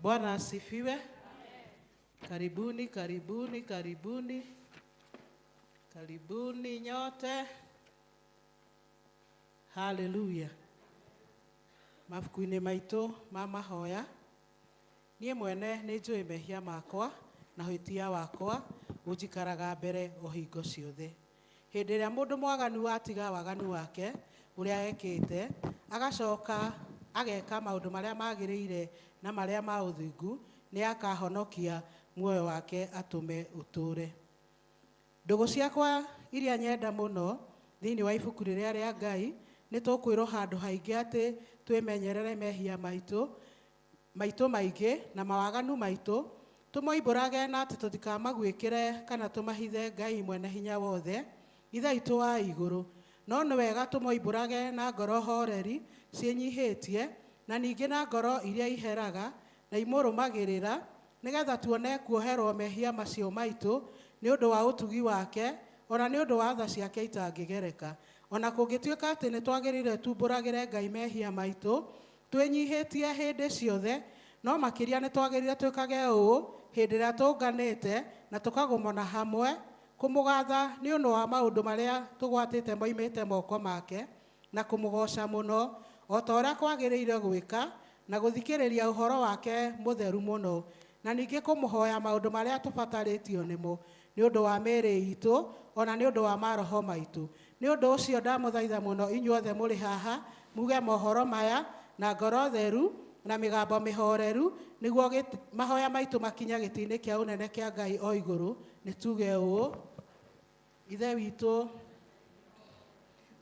Bwana asifiwe. Karibuni, karibuni, karibuni. Karibuni nyote. Haleluya. Mabuku-inĩ maitũ ma mahoya, niĩ mwene nĩ njũĩ mehia makwa na hĩtia wakwa ũnjikaraga mbere o hingo ciothe. Hĩndĩ ĩrĩa mũndũ mwaganu watiga waganu wake ũrĩa ekĩte, agacoka ageka maũndũ marĩa magĩrĩire na marĩa ma ũthingu, nĩ akahonokia muoyo wake atũme ũtũre. Ndũgũ ciakwa iria nyenda mũno thĩinĩ wa ibuku rĩrĩa rĩa Ngai, nĩ tũkwĩrwo handũ haingĩ atĩ twĩmenyerere mehia maitũ maingĩ na mawaganu maitũ, tũmoimbũrage na atĩ tũtikamagwĩkĩre kana tũmahithe Ngai mwene hinya wothe, ithe witũ wa igũrũ. No nĩ wega tũmoimbũrage na ngoro horeri ciĩnyihĩtie, na ningĩ na ngoro iria iheraga na imũrũmagĩrĩra, nĩgetha tuone kuoherwo mehia macio maitũ nĩ ũndũ wa ũtugi wake, ona nĩ ũndũ wa tha ciake itangĩgereka. Ona kũngĩtuĩka atĩ nĩ twagĩrĩire tumbũragĩre Ngai mehia maitũ twĩnyihĩtie hĩndĩ ciothe, no makĩria nĩ twagĩrĩire twĩkage ũũ hĩndĩ ĩrĩa tũnganĩte na tũkagomana hamwe kũmũgatha nĩ ũndũ wa maũndũ marĩa tũgwatĩte moimĩte moko make, na kũmũgoca mũno o ta ũrĩa kwagĩrĩire gwĩka, na gũthikĩrĩria ũhoro wake mũtheru mũno, na ningĩ kũmũhoya maũndũ marĩa tũbatarĩtio nĩmo nĩ ũndũ wa mĩĩrĩ itũ, ona nĩ ũndũ wa maroho maitũ. Nĩ ũndũ ũcio ndamũthaitha mũno inyuothe mũrĩ haha muge mohoro maya na ngoro theru na mĩgambo mĩhoreru, nĩguo mahoya maitũ makinya gĩtĩ-inĩ kĩa ũnene kĩa Ngai o igũrũ. Nĩ tuge ũũ: ithe witũ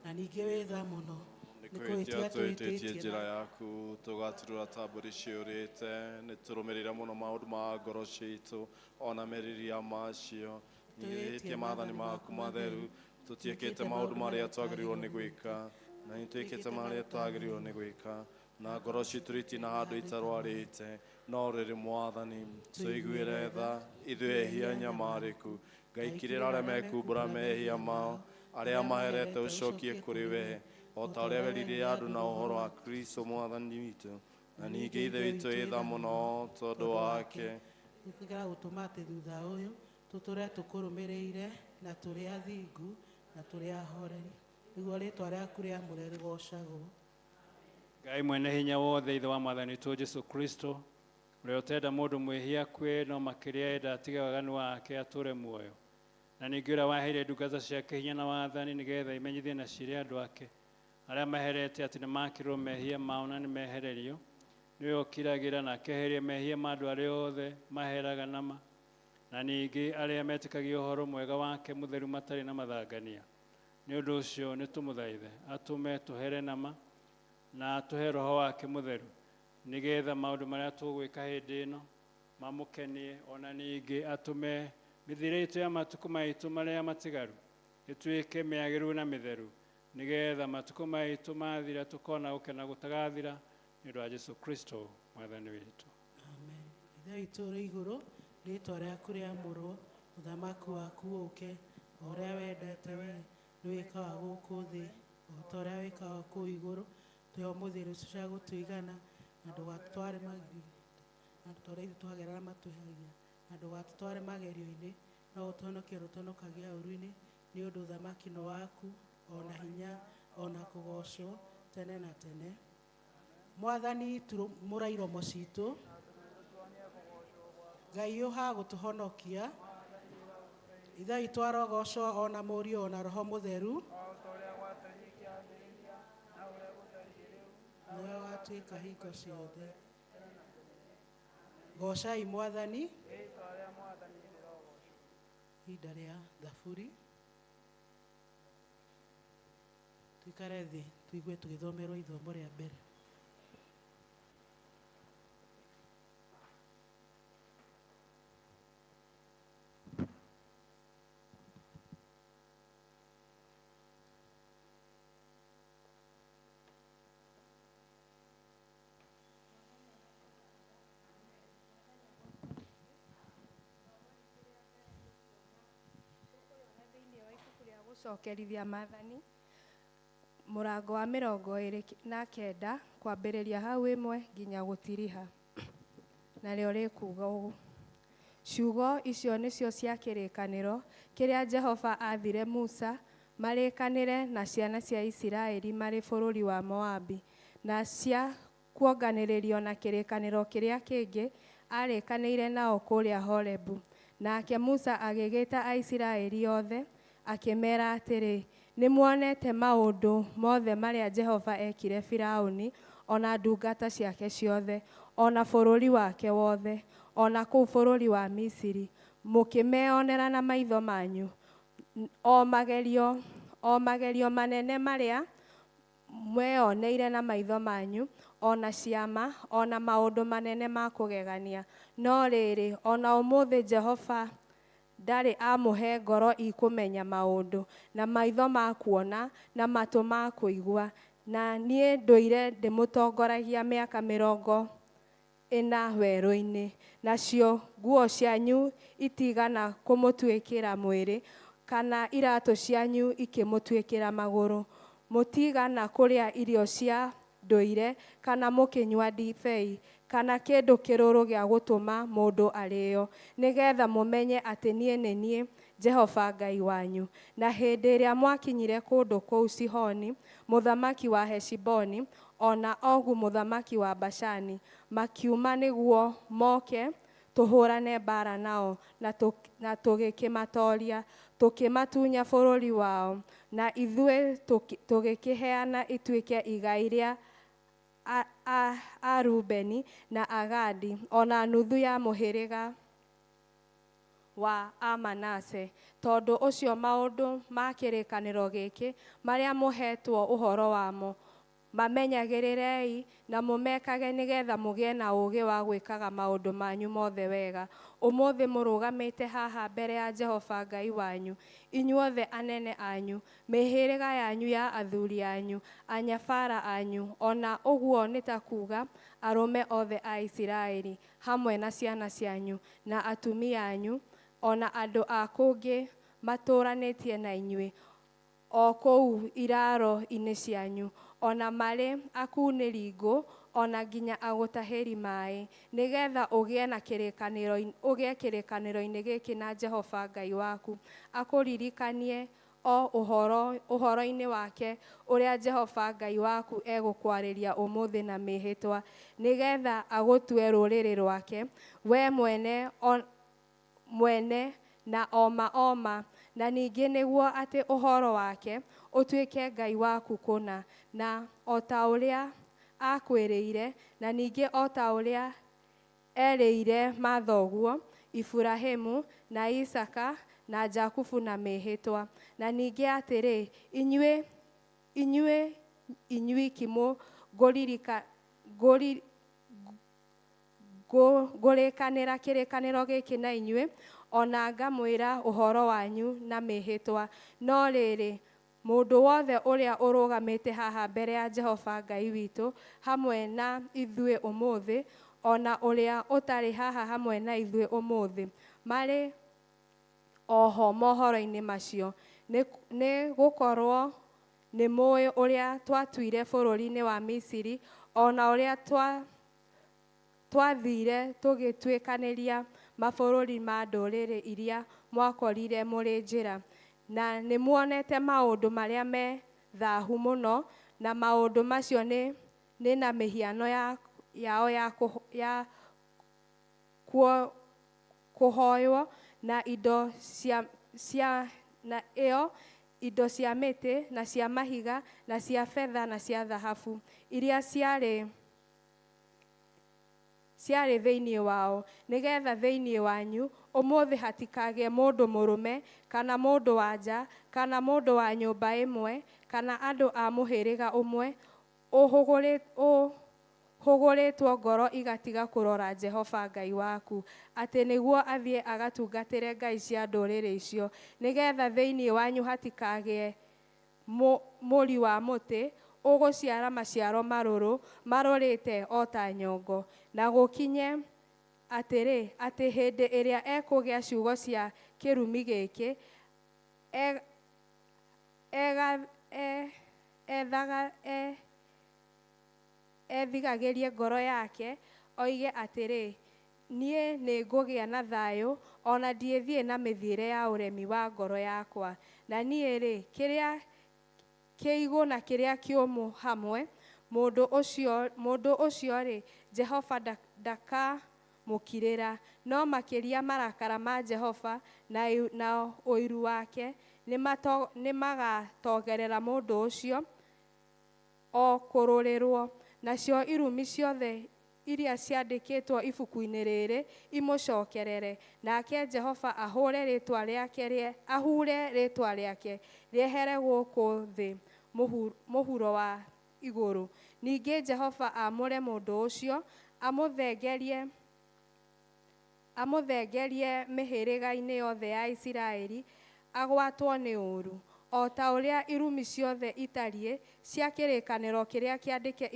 na ningĩ wĩ tha mũno, nĩkwĩtia twĩtĩtie njĩra yaku, tũgatirũra ta mbũri ciũrĩte, nĩ tũrũmĩrĩire mũno maũndũ ma ngoro citũ ona merirĩria macio, nyihĩtie maathani maku matheru, tũtiĩkĩte maũndũ marĩa twagĩrĩirwo nĩ gwĩka, na nĩ twĩkĩte marĩa twagĩrĩirwo nĩ gwĩka, na ngoro citũ itirĩ na handũ itarwarĩte, no rĩrĩ Mwathani tũiguĩre tha ithuĩ ehia nyamarĩku. Ngai kirĩra arĩa mekumbũra mehia mao, arĩa maherete ũcokie kũrĩ we, o ta ũrĩa weririe andũ na ũhoro wa Kristo Mwathani witũ, na ningĩ ithe witũ wĩ tha mũno tondũ wake. Tũkĩgera gũtũma atĩ thutha ũyũ tũtũre tũkũrũmĩrĩire na tũrĩ athingu na tũrĩ ahoreri, nĩguo rĩĩtwa rĩaku rĩamũre rĩgocagwo. Ngai mwene hinya wothe, ithe wa Mwathani witũ Jesũ Kristo, ũrĩa ũtenda mũndũ mwĩhia kwĩ, no makĩria enda atige waganu wake atũre muoyo, na ningĩ ũrĩa waheire ndungata ciake hinya na wathani nĩgetha imenyithie na ciĩre andũ ake arĩa maherete atĩ nĩ makĩrwo mehia mao na nĩ mehererio, nĩwe ũkiragĩra na akeheria mehia ma andũ arĩa othe maheraga nama, na ningĩ arĩa metĩkagia ũhoro mwega wake mũtheru matarĩ na mathangania. Nĩ ũndũ ũcio nĩ tũmũthaithe atũme tũhere nama na tũhe roho wake mũtheru, nĩgetha maũndũ marĩa tũgwĩka hĩndĩ ĩno mamũkenie, ona ningĩ atũme mĩthiĩre itũ ya matukũ maitũ marĩa matigaru ĩtuĩke mĩagĩrĩru na mĩtheru, nĩgetha matukũ maitũ mathira tũkona gũkena gũtagathira, nĩ ũndũ wa Jesũ Kristo Mwathani witũ. Amen. Ithe witũ ũrĩ igũrũ, rĩĩtwa rĩaku rĩamũrwo, ũthamaki waku ũũke, o ũrĩa wendete we nĩ wĩkaga gũkũ thĩ o ta ũrĩa wĩkaga kũu igũrũ. Tũhe mũthĩrĩ ũcio cia gũtũigana, na ndũgatũtware na tũrĩa ithuĩ twagerera matũhagia, na ndũgatũtware magerio-inĩ, no ũtũhonokie ũtũhonokagia ũru-inĩ, nĩ ũndũ ũthamaki nĩ waku, ona hinya ona kũgocwo tene na tene. Mwathani tũmũra iromo citũ, Ngai ũha gũtũhonokia, ithe witũ arogocwo ona Mũriũ ona Roho Mũtheru, nĩwe watuĩka hingo ciothe. Gocai Mwathani. Ihinda rĩa thaburi, tuikare thĩ tuigue tũgĩthomerwo ithomo rĩa mbere. Gũcokerithia Maathani, mũrango wa 29 kwambĩrĩria hau 1 nginya gũtiriha. narĩo rĩkuuga ũũ: ciugo icio nĩcio cia kĩrĩkanĩro kĩrĩa Jehova aathire Musa marĩkanĩre na ciana cia Isiraeli marĩ bũrũri wa Moabi, na cia kuonganĩrĩrio na kĩrĩkanĩro kĩrĩa kĩngĩ arĩkanĩire nao kũrĩa Horebu. Nake Musa agĩgĩta Aisiraeli othe, akĩmeera atĩrĩ: nĩmuonete maũndũ mothe marĩa Jehova ekire Firaũni, ona ndungata ciake ciothe, ona bũrũri wake wothe, ona kũu bũrũri wa Misiri, mũkĩmeonera na maitho manyu. O magerio manene marĩa mweyoneire na maitho manyu, ona ciama, ona maũndũ manene ma kũgegania. No rĩrĩ, ona ũmũthĩ Jehova ndarĩ amũhe ngoro ikũmenya maũndũ, na maitho ma kuona, na matũ ma kũigua. Na niĩ ndũire ndĩmũtongoragia mĩaka 40 werũ-inĩ, nacio nguo cianyu itigana kũmũtuĩkĩra mwĩrĩ, kana iratũ cianyu ikĩmũtuĩkĩra magũrũ. Mũtigana kũrĩa irio cia ndũire, kana mũkĩnyua ndibei, kana kĩndũ kĩrũrũ gĩa gũtũma mũndũ arĩo, nĩgetha mũmenye atĩ niĩ nĩ niĩ Jehova Ngai wanyu. Na hĩndĩ ĩrĩa mwakinyire kũndũ kũu Sihoni, mũthamaki wa Heshiboni, ona Ogu mũthamaki wa Bashani, makiuma nĩguo moke tũhũrane mbara nao, na tũgĩkĩmatooria, tũkĩmatunya bũrũri wao, na ithuĩ tũgĩkĩheana ituĩke igai rĩa a Rubeni na a Gadi, ona nuthu ya mũhĩrĩga wa Amanase. Tondũ ũcio maũndũ ma kĩrĩkanĩro gĩkĩ marĩa mũhetwo ũhoro wamo, mamenyagĩrĩrei na mũmekage nĩgetha mũgĩe na ũũgĩ wa gwĩkaga maũndũ manyu mothe wega. Ũmũthĩ mũrũgamĩte haha mbere ya Jehova Ngai wanyu, inyuothe anene anyu, mĩhĩrĩga yanyu ya athuri anyu, anyabara anyu, ona ũguo nĩ ta kuuga arũme othe a Isiraeli, hamwe na ciana cianyu, na atumia anyu, ona andũ a kũngĩ matũũranĩtie na inyuĩ, o kũu iraro-inĩ cianyu, ona marĩ akuunĩri ngũ, ona nginya agũtahĩri maĩ, nĩgetha ũgĩe kĩrĩkanĩro-inĩ gĩkĩ na Jehova Ngai waku, akũririkanie o ũhoro-inĩ wake ũrĩa Jehova Ngai waku egũkwarĩria ũmũthĩ na mĩhĩtwa, nĩgetha agũtue rũrĩrĩ rwake, we mwene na oma, na ningĩ nĩguo atĩ ũhoro wake ũtuĩke Ngai waku kũna, na o ta ũrĩa akwĩrĩire, na ningĩ o ta ũrĩa erĩire mathoguo Iburahĩmu na Isaka na Jakubu na mĩhĩtwa. Na ningĩ atĩrĩ, inyuĩ ngũrĩkanĩra kĩrĩkanĩro gĩkĩ na inyuĩ, ona ngamwĩra ũhoro wanyu na mĩhĩtwa. No rĩrĩ, mũndũ wothe ũrĩa ũrũgamĩte haha mbere ya Jehova Ngai witũ hamwe na ithuĩ ũmũthĩ, ona ũrĩa ũtarĩ haha hamwe na ithuĩ ũmũthĩ, marĩ oho mohoro-inĩ macio, nĩ gũkorwo nĩ mũĩ ũrĩa twatuire bũrũri-inĩ wa Misiri, ona ũrĩa twathire tũgĩtuĩkanĩria mabũrũri ma ndũrĩrĩ iria mwakorire mũrĩ njĩra. Na nĩ muonete maũndũ marĩa me thaahu mũno, na maũndũ macio nĩ na mĩhiano yao ya kũhoywo, na indo cia mĩtĩ, na cia mahiga, na cia betha, na cia thahabu, iria ciarĩ thĩinĩ wao, nĩgetha thĩinĩ wanyu ũmũthĩ hatikagĩe mũndũ mũrũme, kana mũndũ wa nja, kana mũndũ wa nyũmba ĩmwe, kana andũ a mũhĩrĩga ũmwe, ũhũgũrĩtwo ngoro igatiga kũrora Jehova Ngai waku, atĩ nĩguo athiĩ agatungatĩre ngai cia ndũrĩrĩ icio, nĩgetha thĩinĩ wanyu hatikagĩe mũri wa mũtĩ ũgũciara maciaro marũrũ marũrĩte o ta nyongo, na gũkinye atĩrĩ, atĩ hĩndĩ ĩrĩa ekũgĩa ciugo cia kĩrumi gĩkĩ, ethigagĩrie ngoro yake, oige atĩrĩ, niĩ nĩ ngũgĩa na thayũ, ona ndiĩthiĩ na mĩthiĩre ya ũremi wa ngoro yakwa. Na niĩ-rĩ, kĩrĩa kĩigũ na kĩrĩa kĩũmũ hamwe, mũndũ ũcio-rĩ, Jehova ndakamũkirĩra, no makĩria marakara ma Jehova na ũiru wake nĩ magatogerera mũndũ ũcio o kũrũrĩrwo. Nacio irumi ciothe iria ciandĩkĩtwo ibuku-inĩ rĩrĩ imũcokerere, nake Jehova ahure rĩĩtwa rĩake rĩehere gũkũ thĩ mũhuro wa igũrũ. Ningĩ Jehova amũre mũndũ ũcio, amũthengerie mĩhĩrĩga-inĩ yothe ya Isiraeli, agwatwo nĩ ũũru, o ta ũrĩa irumi ciothe itariĩ cia kĩrĩkanĩro kĩrĩa kĩandĩke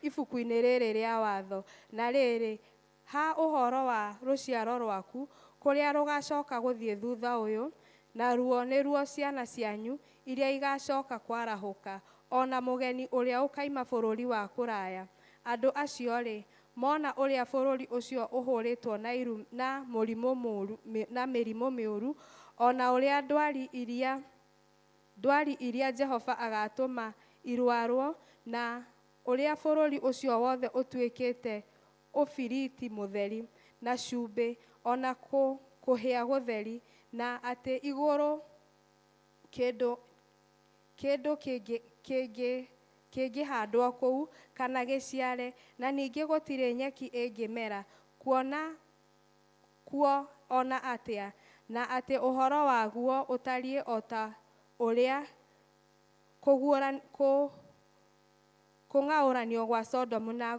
ibuku-inĩ rĩrĩ rĩa watho. Na rĩrĩ, ha ũhoro wa rũciaro rwaku kũrĩa rũgacoka gũthiĩ thutha ũyũ, na ruo nĩruo ciana cianyu iria igacoka kwarahũka, ona mũgeni ũrĩa ũkaima bũrũri wa kũraya. Andũ acio-rĩ, mona ũrĩa bũrũri ũcio ũhũrĩtwo na mĩrimũ mĩũru, ona ũrĩa ndwari iria Jehova agatũma irwarwo, na ũrĩa bũrũri ũcio wothe ũtuĩkĩte ũbiriti mũtheri na cumbĩ, ona kũhĩa gũtheri, na atĩ igũrũ kĩndũ kĩngĩhandwo kũu kana gĩciare, na ningĩ gũtirĩ nyeki ĩngĩmera kuo ona atĩa, na atĩ ũhoro waguo ũtariĩ o ta ũrĩa kũng'aũranio gwa Sodomu na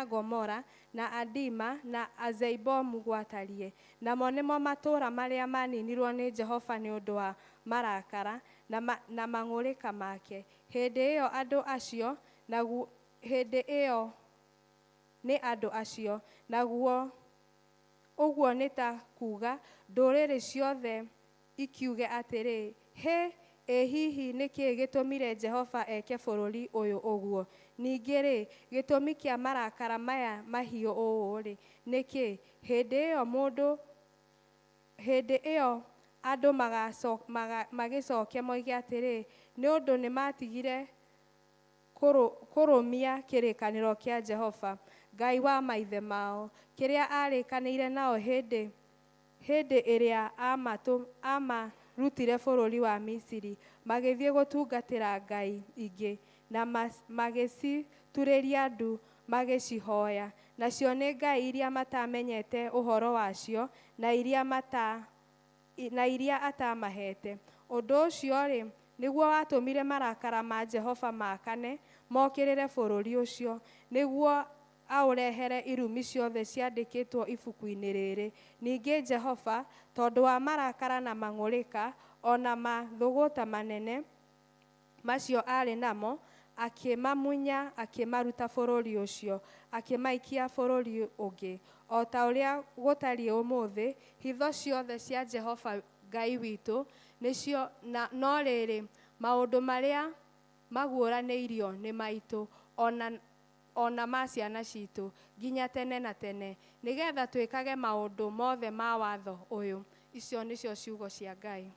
Gomora na Adima na Azeibomu gwatariĩ. Namo nĩmo matũũra marĩa maninirwo nĩ Jehova nĩ ũndũ wa marakara na mang'ũrĩka make. Hĩndĩ ĩyo nĩ andũ acio, naguo ũguo nĩ ta kuuga ndũrĩrĩ ciothe ikiuge atĩrĩ, hĩ, ĩ hihi nĩ kĩĩ gĩtũmire Jehova eke bũrũri ũyũ ũguo? Ningĩ-rĩ, gĩtũmi kĩa marakara maya mahiũ ũũ-rĩ, nĩ kĩĩ? Hĩndĩ ĩyo andũ magĩcoke moige atĩrĩ, nĩ ũndũ nĩ matigire kũrũmia kĩrĩkanĩro kĩa Jehova, Ngai wa maithe mao, kĩrĩa arĩkanĩire nao hĩndĩ ĩrĩa amarutire bũrũri wa Misiri, magĩthiĩ gũtungatĩra ngai ingĩ, na magĩciturĩria ndu magĩcihoya. Nacio nĩ ngai iria matamenyete ũhoro wacio na iria atamahete. Ũndũ ũcio-rĩ, nĩguo watũmire marakara ma Jehova makane mokĩrĩre bũrũri ũcio, nĩguo aũrehere irumi ciothe ciandĩkĩtwo ibuku-inĩ rĩrĩ. Ningĩ Jehova, tondũ wa marakara na mang'ũrĩka, ona mathũgũta manene macio arĩ namo, akĩmamunya, akĩmaruta bũrũri ũcio, akĩmaikia bũrũri ũngĩ. O ta ũrĩa gũtariĩ ũmũthĩ, hitho ciothe cia Jehova Ngai witũ nĩcio, no rĩrĩ, maũndũ marĩa maguũranĩirio nĩ maitũ, ona ma ciana citũ, nginya tene na tene, nĩgetha twĩkage maũndũ mothe ma watho ũyũ. Icio nĩcio ciugo cia Ngai.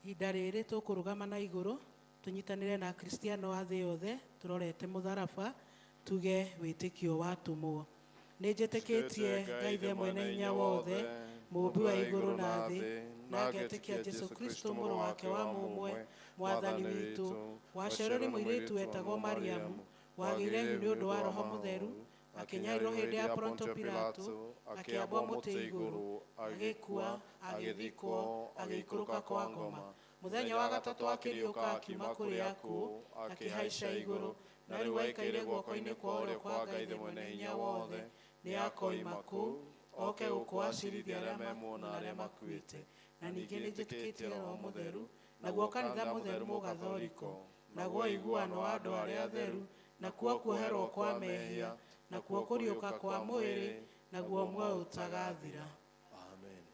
Ihinda rĩrĩ tũkũrũgama na igũrũ, tũnyitanĩre na Akristiano a thĩ yothe, tũrorete mũtharaba, tuge wĩtĩkio watũmwo. Nĩ njĩtĩkĩtie Ngai ithe mwene hinya wothe, mũũmbi wa igũrũ na thĩ, na ngetĩkia Jesũ Kristo mũrũ wake wa mũmwe, mwathani witũ, waciarwo nĩ mũirĩtu wetagwo Mariamu, wagĩire hiũ nĩ ũndũ wa Roho Mũtheru, akĩnyaĩrwo hĩndĩ ya Ponto Pilato, akĩambwo mũtĩ igũrũ, agĩkua, agĩthikwo, agĩikũrũka kwa ngoma. Mũthenya wa gatatũ akĩriũka akiuma kũrĩ akuũ, akĩhaica igũrũ, na rĩu aikaire guoko-inĩ kwa ũrĩo kwa Ngai ithe mwene hinya wothe, nĩ akoima kũu, oke gũkũacirithia arĩa memuona arĩa makuĩte. Na ningĩ nĩ njĩtĩkĩtie Roho Mũtheru, naguo kanitha mũtheru mũgathoriko, naguo ũiguano wa andũ arĩa atheru, nakuo kuoherwo kwa mehia, nakuo kũriũka kwa mwĩrĩ, naguo muoyo ũtagathira.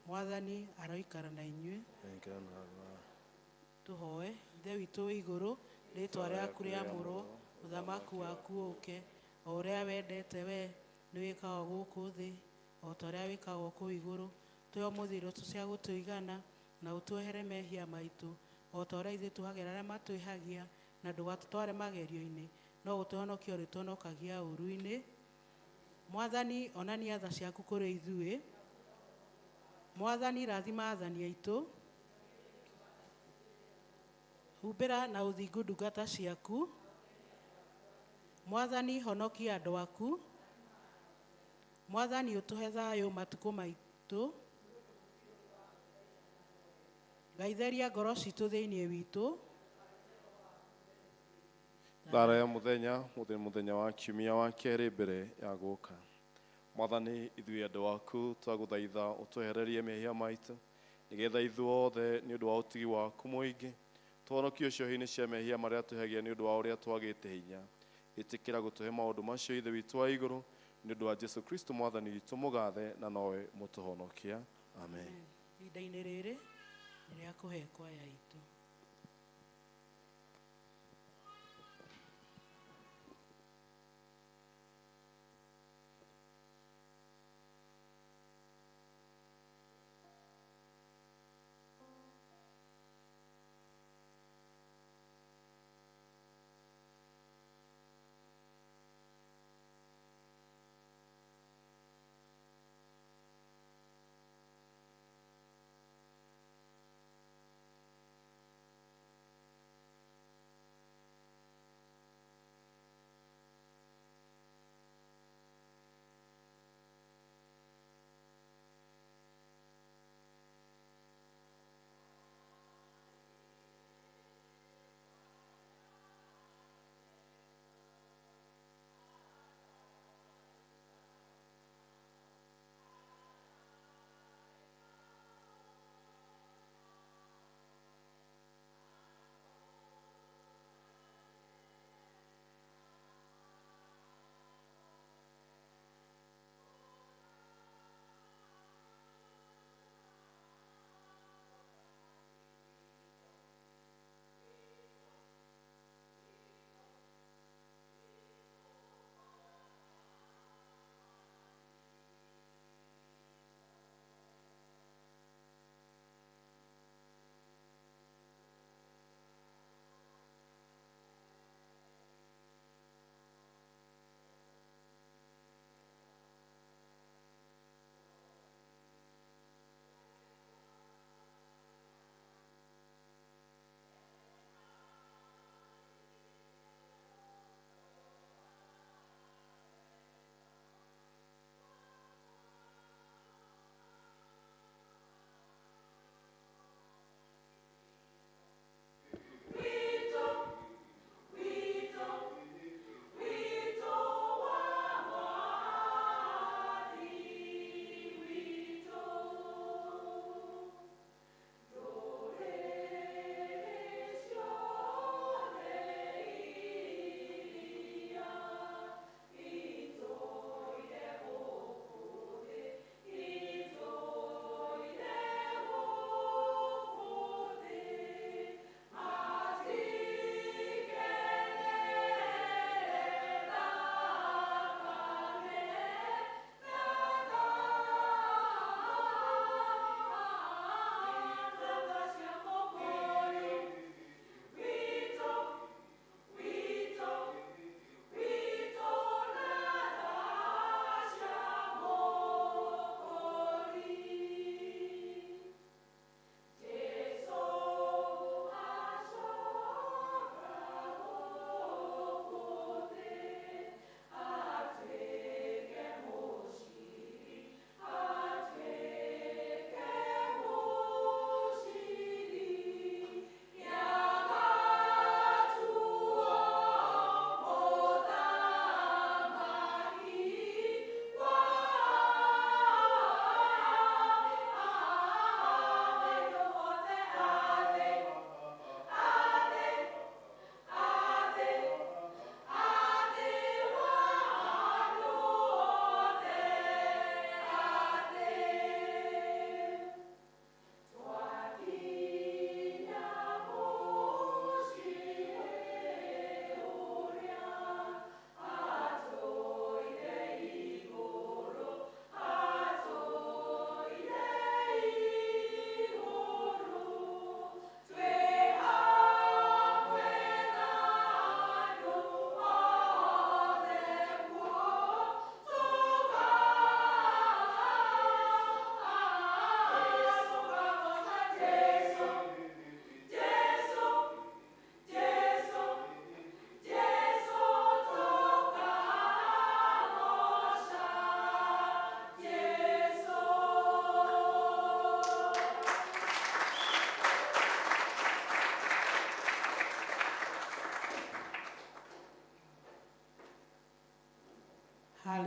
Mwathani aroikara na inyuĩ. Tũhoe. Ithe witũ wĩ igũrũ, rĩĩtwa rĩaku rĩamũrwo, ũthamaki waku ũũke, o ũrĩa wendete we nĩ wĩkagwo gũkũ thĩ, o ta ũrĩa wĩkagwo kũu igũrũ. Tũhe ũmũthĩ irio cia gũtũigana, na ũtwehere mehia maitũ, o ta ũrĩa ithuĩ tũhagĩra arĩa matwĩhagia, na ndũgatũtware magerio-inĩ, no ũtũhonokie ũrĩ tũhonokagia ũũru-inĩ. Mwathani, onania tha ciaku kũrĩ ithuĩ. Mwathani, rathima athani aitũ. Humbĩra na ũthingu ndungata ciaku. Mwathani, honokia andũ aku. Mwathani, ũtũhe thayũ matukũ maitũ. Ngaithĩria ngoro citũ thĩinĩ witũ. Thara ya mũthenya wa kiumia wa kerĩ mbere ya gũka. Mwathani, ithuĩ andũ waku twagũthaitha ũtwehererie mehia maitũ, nĩgetha ithuothe nĩ ũndũ wa ũtigi waku mũingĩ tũhonokio ciohi-inĩ cia mehia marĩa twĩhagia nĩ ũndũ wa ũrĩa twagĩte hinya. Ĩtĩkĩra gũtũhe maũndũ macio ithe witũ wa igũrũ, nĩ ũndũ wa Jesu Kristo mwathani witũ mũgathe na nowe mũtũhonokia. Amen. Ihinda-inĩ rĩrĩ nĩ rĩa kũhe kwaya itũ.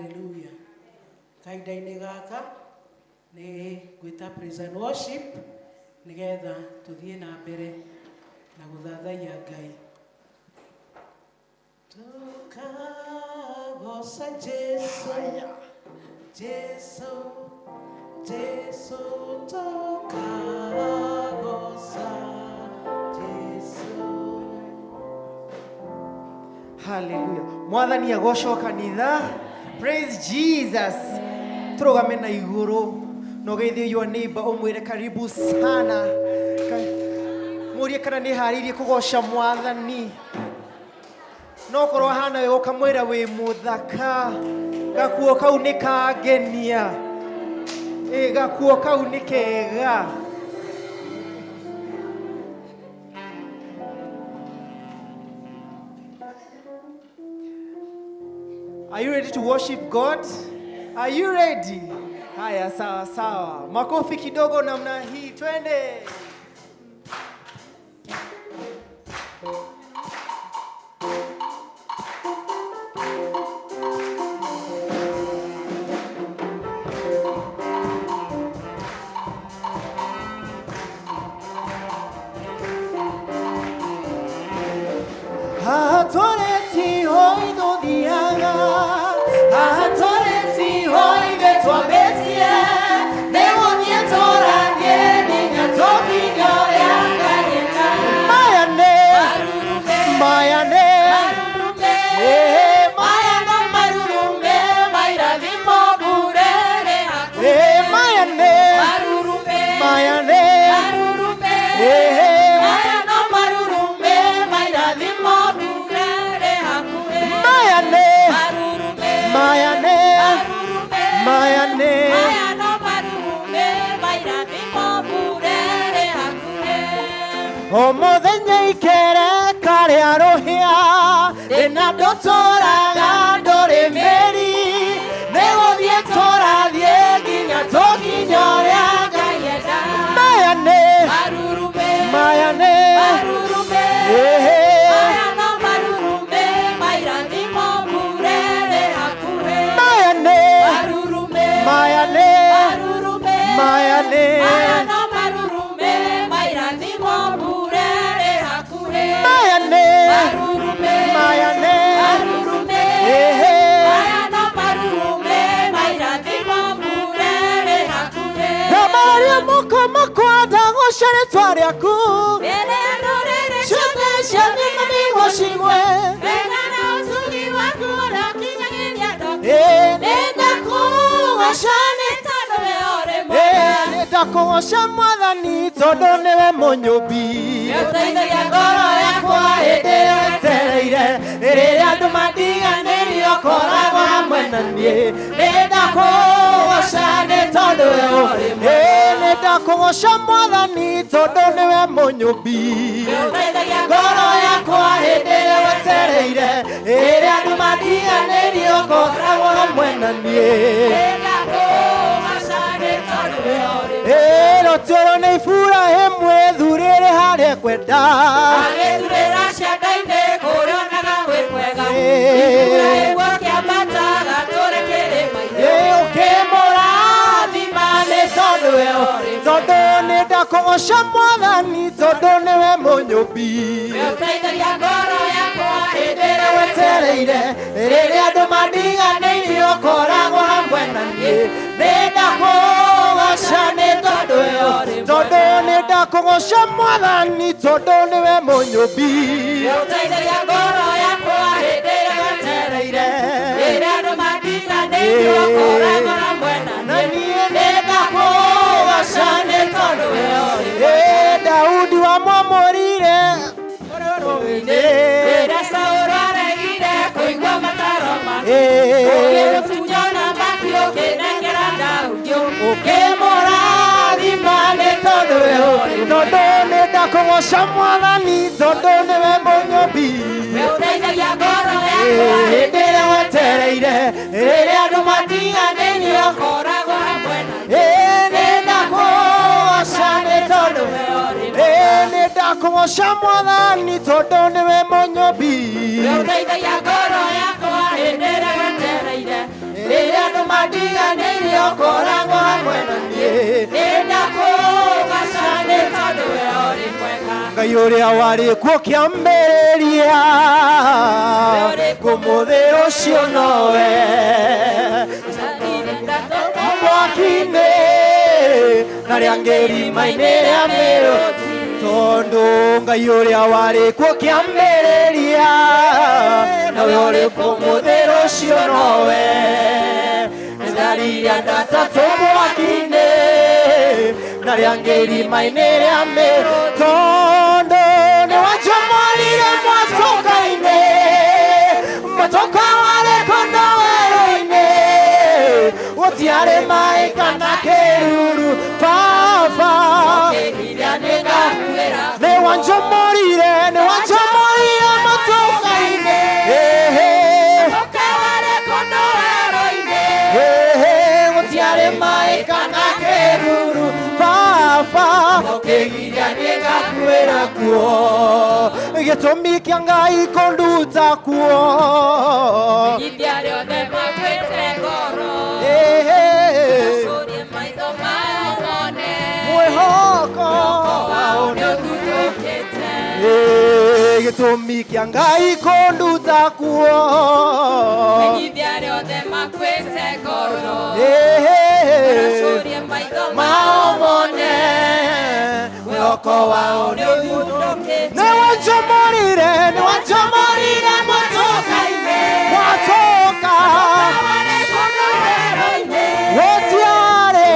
Hallelujah. Kahinda-inĩ gaka nĩ gwĩta praise and worship nĩgetha tũthiĩ na mbere na gũthathaiya Ngai. Tukagoca Jesu, Jesu, Jesu, tukagoca Jesu. Hallelujah. Mwathani agocwo kanitha. Praise Jesus. Turugame na iguru. No geithio your neighbor umwire karibu sana. Murie kana ni haririe kugoca Mwathani. No korwo hana we ukamwira wi muthaka. Gakuo kau ni kangenia. Gakuo kau ni kega. Are you ready to worship God? Are you ready? Haya, sawa sawa. Makofi kidogo namna hii. Twende. Atoreti hoi no diaga, atoreti hoi betwa betie, demo nietora geni nyatoki goya kanyeka. Mayane, mayane, mayano marurume, mairavi moburere haku. Mayane, mayane, mayano marurume, mairavi moburere haku. Mayane, mayane, mayane, mayano marurume, mairavi moburere haku. Omuthenya ikere kare arohia, ena ndotoraga ndore meri, negothie torathie nginya tokinya ũrĩa Ngai enda. Mayane, mayane, mayano marurume, mairathimo burere hakuhe. Mayane, mayane, mayane, mayano marurume, mairathimo burere hakuhe. Mayane, mayane, mayano marurume, mairathimo burere hakuhe. Ramaria moko makwanda gocere twariaku. Ciothe ciothe mamigocigwe. Nĩndakũgoca Mwathani tondũ nĩwe mũnyũmbi. Nĩũteithagia ngoro yakwa hĩndĩ ĩrĩa wetereire, rĩrĩa andũ mandiganĩirie ũkoragwo hamwe na niĩ. Nĩndakũgoca nĩ tondũ we ũrĩ mwega. Nĩndakũgoca Mwathani tondũ nĩwe mũnyũmbi. Nĩũteithagia ngoro yakwa hĩndĩ ĩrĩa wetereire, rĩrĩa andũ mandiganĩirie ũkoragwo hamwe na niĩ. Rotero nĩ ibura ĩmwe thurĩre harĩa kwenda. Agĩthurĩra cianda-inĩ kũrĩa onaga gwĩ kwega. Ibura ĩmwe kĩambataga tũre kĩrĩma-inĩ. Ũkĩmũrathima nĩ tondũ we ũrĩ mwega. Tondũ nĩndakũgoca Mwathani tondũ nĩwe mũnyũmbi. Nĩũteithagia ngoro yakwa hĩndĩ ĩrĩa wetereire, rĩrĩa andũ mandiganĩirie ũkoragwo hamwe na niĩ. Nĩndakũgoca nĩ tondũ we ũrĩ mwega. Tondũ nĩndakũgoca Mwathani tondũ nĩwe mũnyũmbi. Nĩũteithagia ngoro yakwa hĩndĩ ĩrĩa wetereire, rĩrĩa andũ mandiganĩirie ũkoragwo hamwe na niĩ. Nĩndakũgoca nĩ tondũ we ũrĩ mwega. Daudi wamwamũrire rĩrĩa Saũlũ aregire kũigua mataro make, ũgĩmũtunyana maki ũkĩnengera Daudi. Ũkĩmũrathima nĩ tondũ we ũrĩ mwega. Tondũ nĩndakũgoca Mwathani tondũ nĩwe mũnyũmbi. Nĩũteithagia ngoro yakwa hĩndĩ ĩrĩa wetereire, rĩrĩa andũ mandiganĩirie ũkoragwo hamwe na niĩ. Nĩndakũgoca nĩ tondũ we ũrĩ mwega. Nĩndakũgoca Mwathani tondũ nĩwe mũnyũmbi. Nĩũteithagia ngoro yakwa hĩndĩ ĩrĩa wetereire, rĩrĩa Ngai ũrĩa warĩ kuo kĩambĩrĩria ngũmũthĩ ũcio nowe mwaki-inĩ na rĩa ngĩrima-inĩ rĩa mĩrũthi tondũ Ngai ũrĩa warĩ kuo kĩambĩrĩria nawe ũrĩ kuo mũthĩ ũcio nowe nĩthariria ndatatũ mwaki-inĩ na rĩa ngĩrima-inĩ rĩa mĩrũthi tondũ nĩwanjomorire mwatoka-inĩ mwatoka warĩ kũndũ werũ-inĩ gũtiarĩ maĩ kana kĩruru baba nĩwanjomorire mwatoka-inĩ gũtiarĩ maĩ kana kĩruru baba ũkĩgiria kuo gĩtũmi kĩa Ngai kũnduta kuo mwĩhoko gĩtũmi kĩa Ngai kũnduta kuo maomone mwĩhoko wao nĩwanjomorire mwatoka-inĩ mwatoka gũtiarĩ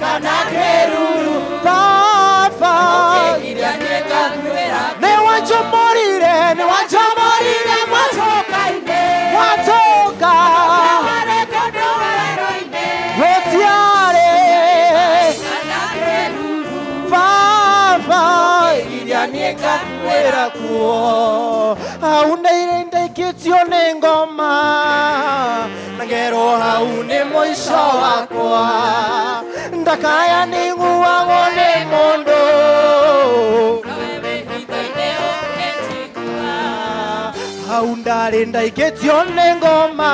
kana kĩruru baba nĩwanjomorire mwatoka-inĩ mwatoka gũtiarĩ baba iria niĩ ngakuĩra kuo hau nĩirĩ ndaikĩtio nĩ ngoma na ngerwo hau nĩ mũico wakwa ndakaya nĩiguagwo nĩ mũndũ hau ndarĩ ndaikĩtio nĩ ngoma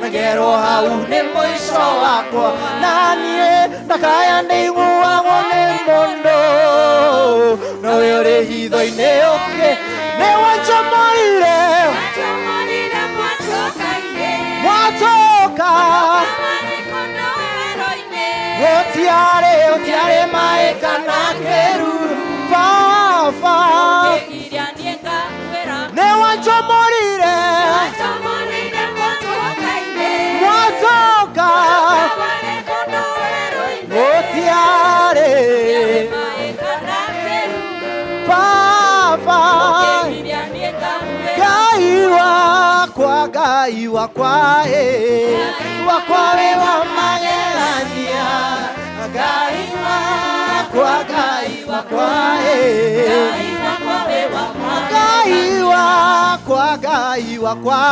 na ngerwo hau nĩ mũico wakwa na niĩ ndakaya nĩiguagwo nĩ mũndũ nowe ũrĩ hitho-inĩ ũngĩ nĩwanjomorire mwatoka gũtiarĩ maĩ kana kĩruru baba nĩwanjomorire mwatoka gũtiarĩ baba Ngai wakwa wakwa we wa magegania Ngai wakwa Ngai wakwa Ngai wakwa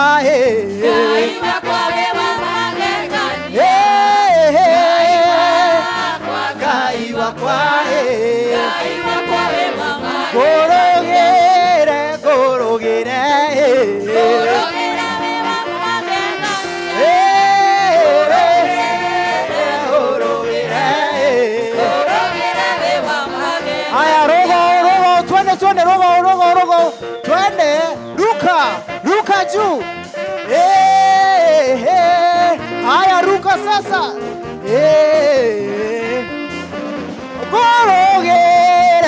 we wa magegania Ngai wakwa gorogere aya rogo twende rogo twende ruka juu aya ruka sasa gorogere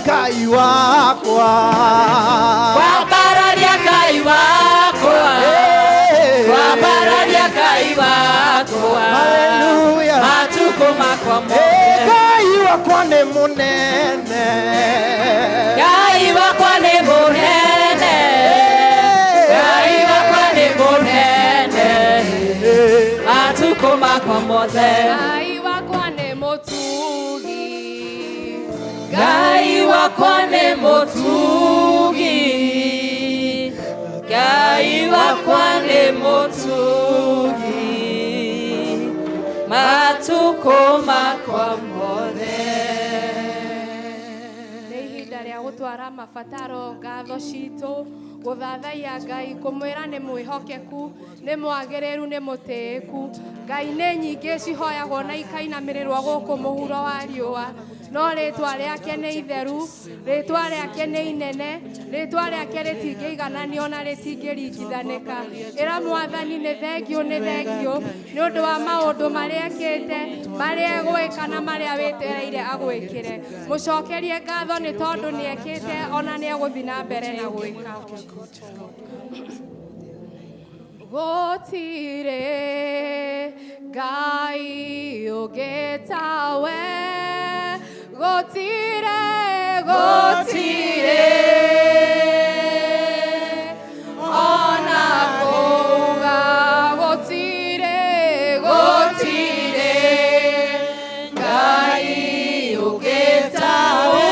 Ngai wakwa Wambararia Ngai wakwa Wambararia Ngai wakwa Hallelujah Matuko makwa mothe Ngai wakwa nĩ mũnene Ngai wakwa nĩ mũnene Ngai wakwa nĩ mũnene Matuko makwa mothe Ngai wakwa nĩ mũtugi Ngai wakwa nĩ mũtugi Ngai wakwa nĩ mũtugi Matuko makwa mothe nĩ ihinda rĩa gũtwara mabataro ngatho citũ gũthathaiya Ngai kũmwĩra nĩ mwĩhokeku nĩ mwagĩrĩru nĩ mũtĩĩku Ngai nĩ nyingĩ cihoyagwo na ikainamĩrĩrwo gũkũ mũhuro wa riũa no rĩtwa rĩake nĩ itheru rĩtwa rĩake nĩ inene rĩtwa rĩake rĩtingĩigananio na rĩtingĩringithanĩka ĩra mwathani nĩ thengio nĩ ũndũ wa maũndũ marĩa ekĩte marĩa egwĩka na marĩa wĩtereire agwĩkĩre mũcokerie ngatho nĩ tondũ nĩ ekĩte ona nĩ egũthiĩ na mbere na gwĩka gũtirĩ Ngai ũngĩ tawe gũtirĩ ona kuga gũtirĩ Ngai ũngĩ tawe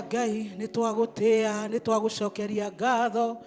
Ngai nĩ twagũtĩa nĩ twagũcokeria ngatho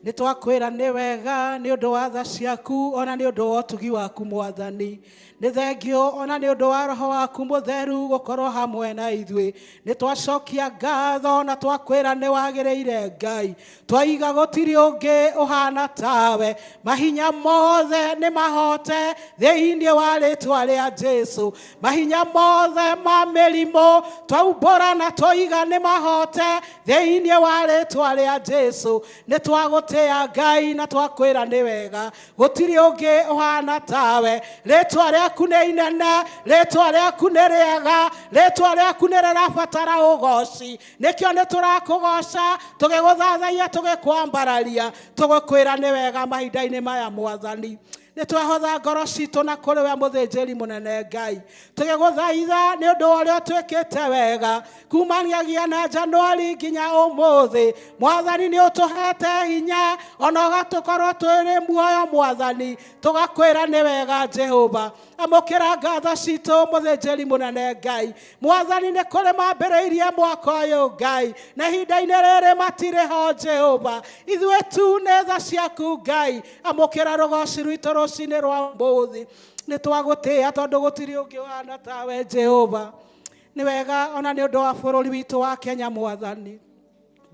nĩ twakwĩra nĩ wega nĩ ũndũ wa tha ciaku ona nĩ ũndũ wa ũtugi waku Mwathani nĩ thengio ona nĩ ũndũ wa roho waku mũtheru gũkorwo hamwe na ithuĩ nĩ twacokia ngatho na twakwĩra nĩ wagĩrĩire Ngai twaiga gũtirĩ ũngĩ ũhana tawe mahinya mothe nĩ mahote thĩinĩ wa rĩĩtwa rĩa Jesũ mahinya mothe ma mĩrimũ twaumbũra na tũiga nĩ mahote thĩinĩ wa rĩĩtwa rĩa Jesũ nĩ twagũtĩa Ngai na twakwĩra nĩ wega gũtirĩ ũngĩ ũhana tawe rĩĩtwa rĩaku nĩ inene rĩĩtwa rĩaku nĩ rĩega rĩĩtwa rĩaku nĩ rĩrabatara ũgooci nĩkĩo nĩ tũrakũgoca tũgĩgũthathaiya tũgĩkwambararia tũgĩkwĩra nĩ wega mahinda-inĩ maya Mwathani nĩ twahotha ngoro citũ na kũrĩ we mũthĩnjĩri mũnene Ngai tũgĩgũthaitha nĩ ũndũ wa ũrĩa ũtwĩkĩte wega kumanagia na Januari nginya ũmũthĩ Mwathani nĩ ũtũhete hinya ona ũgatũkorwo twĩrĩ muoyo Mwathani tũgakwĩra nĩ wega Jehova amũkĩra ngatho citũ mũthĩnjĩri mũnene Ngai Mwathani nĩ kũrĩ mambĩrĩirie mwaka ũyũ Ngai na ihinda-inĩ rĩrĩ matirĩ ho Jehova ithuĩ tu nĩ tha ciaku Ngai amũkĩra rũgoci rwitũ rũcinĩ rwa ũmũthĩ nĩ twagũtĩa tondũ gũtirĩ ũngĩ ũhana tawe Jehova nĩ wega ona nĩ ũndũ wa bũrũri witũ wa Kenya Mwathani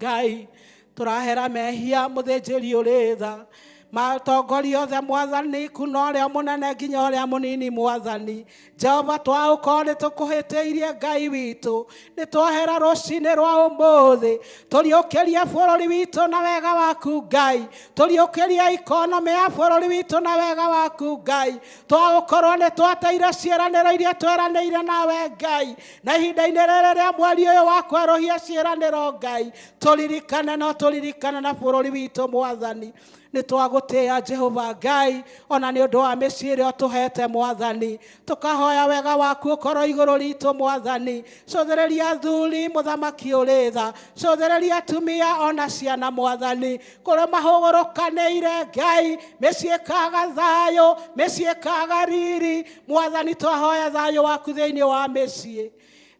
Ngai tũrahera mehia mũthĩnjĩri ũrĩ tha matongoria othe Mwathani kuna ũrĩa mũnene nginya ũrĩa mũnini Mwathani Jehova twaũkorwo nĩ tũkũhĩtĩirie Ngai witũ nĩ twahera rũcinĩ rwa ũmũthĩ tũriũkĩrie bũrũri witũ na wega waku Ngai tũriũkĩrie ikonomi ya bũrũri witũ na wega waku Ngai twagũkorwo nĩ twateire ciĩranĩro iria tweranĩire nawe Ngai na ihinda-inĩ rĩrĩ rĩa mweri ũyũ wa kwerũhia ciĩranĩro Ngai tũririkane no tũririkane na bũrũri witũ Mwathani nĩ twagũtĩa Jehova Ngai ona nĩ ũndũ wa mĩciĩ ĩrĩa ũtũhete Mwathani tũkahoya wega waku ũkorwo igũrũ ritũ Mwathani cũthĩrĩria athuri mũthamaki ũrĩ tha cũthĩrĩria atumia ona ciana Mwathani kũrĩa mahũgũrũkanĩire Ngai mĩciĩ ĩkaga thayũ mĩciĩ ĩkaga riri Mwathani twahoya thayũ waku thĩinĩ wa mĩciĩ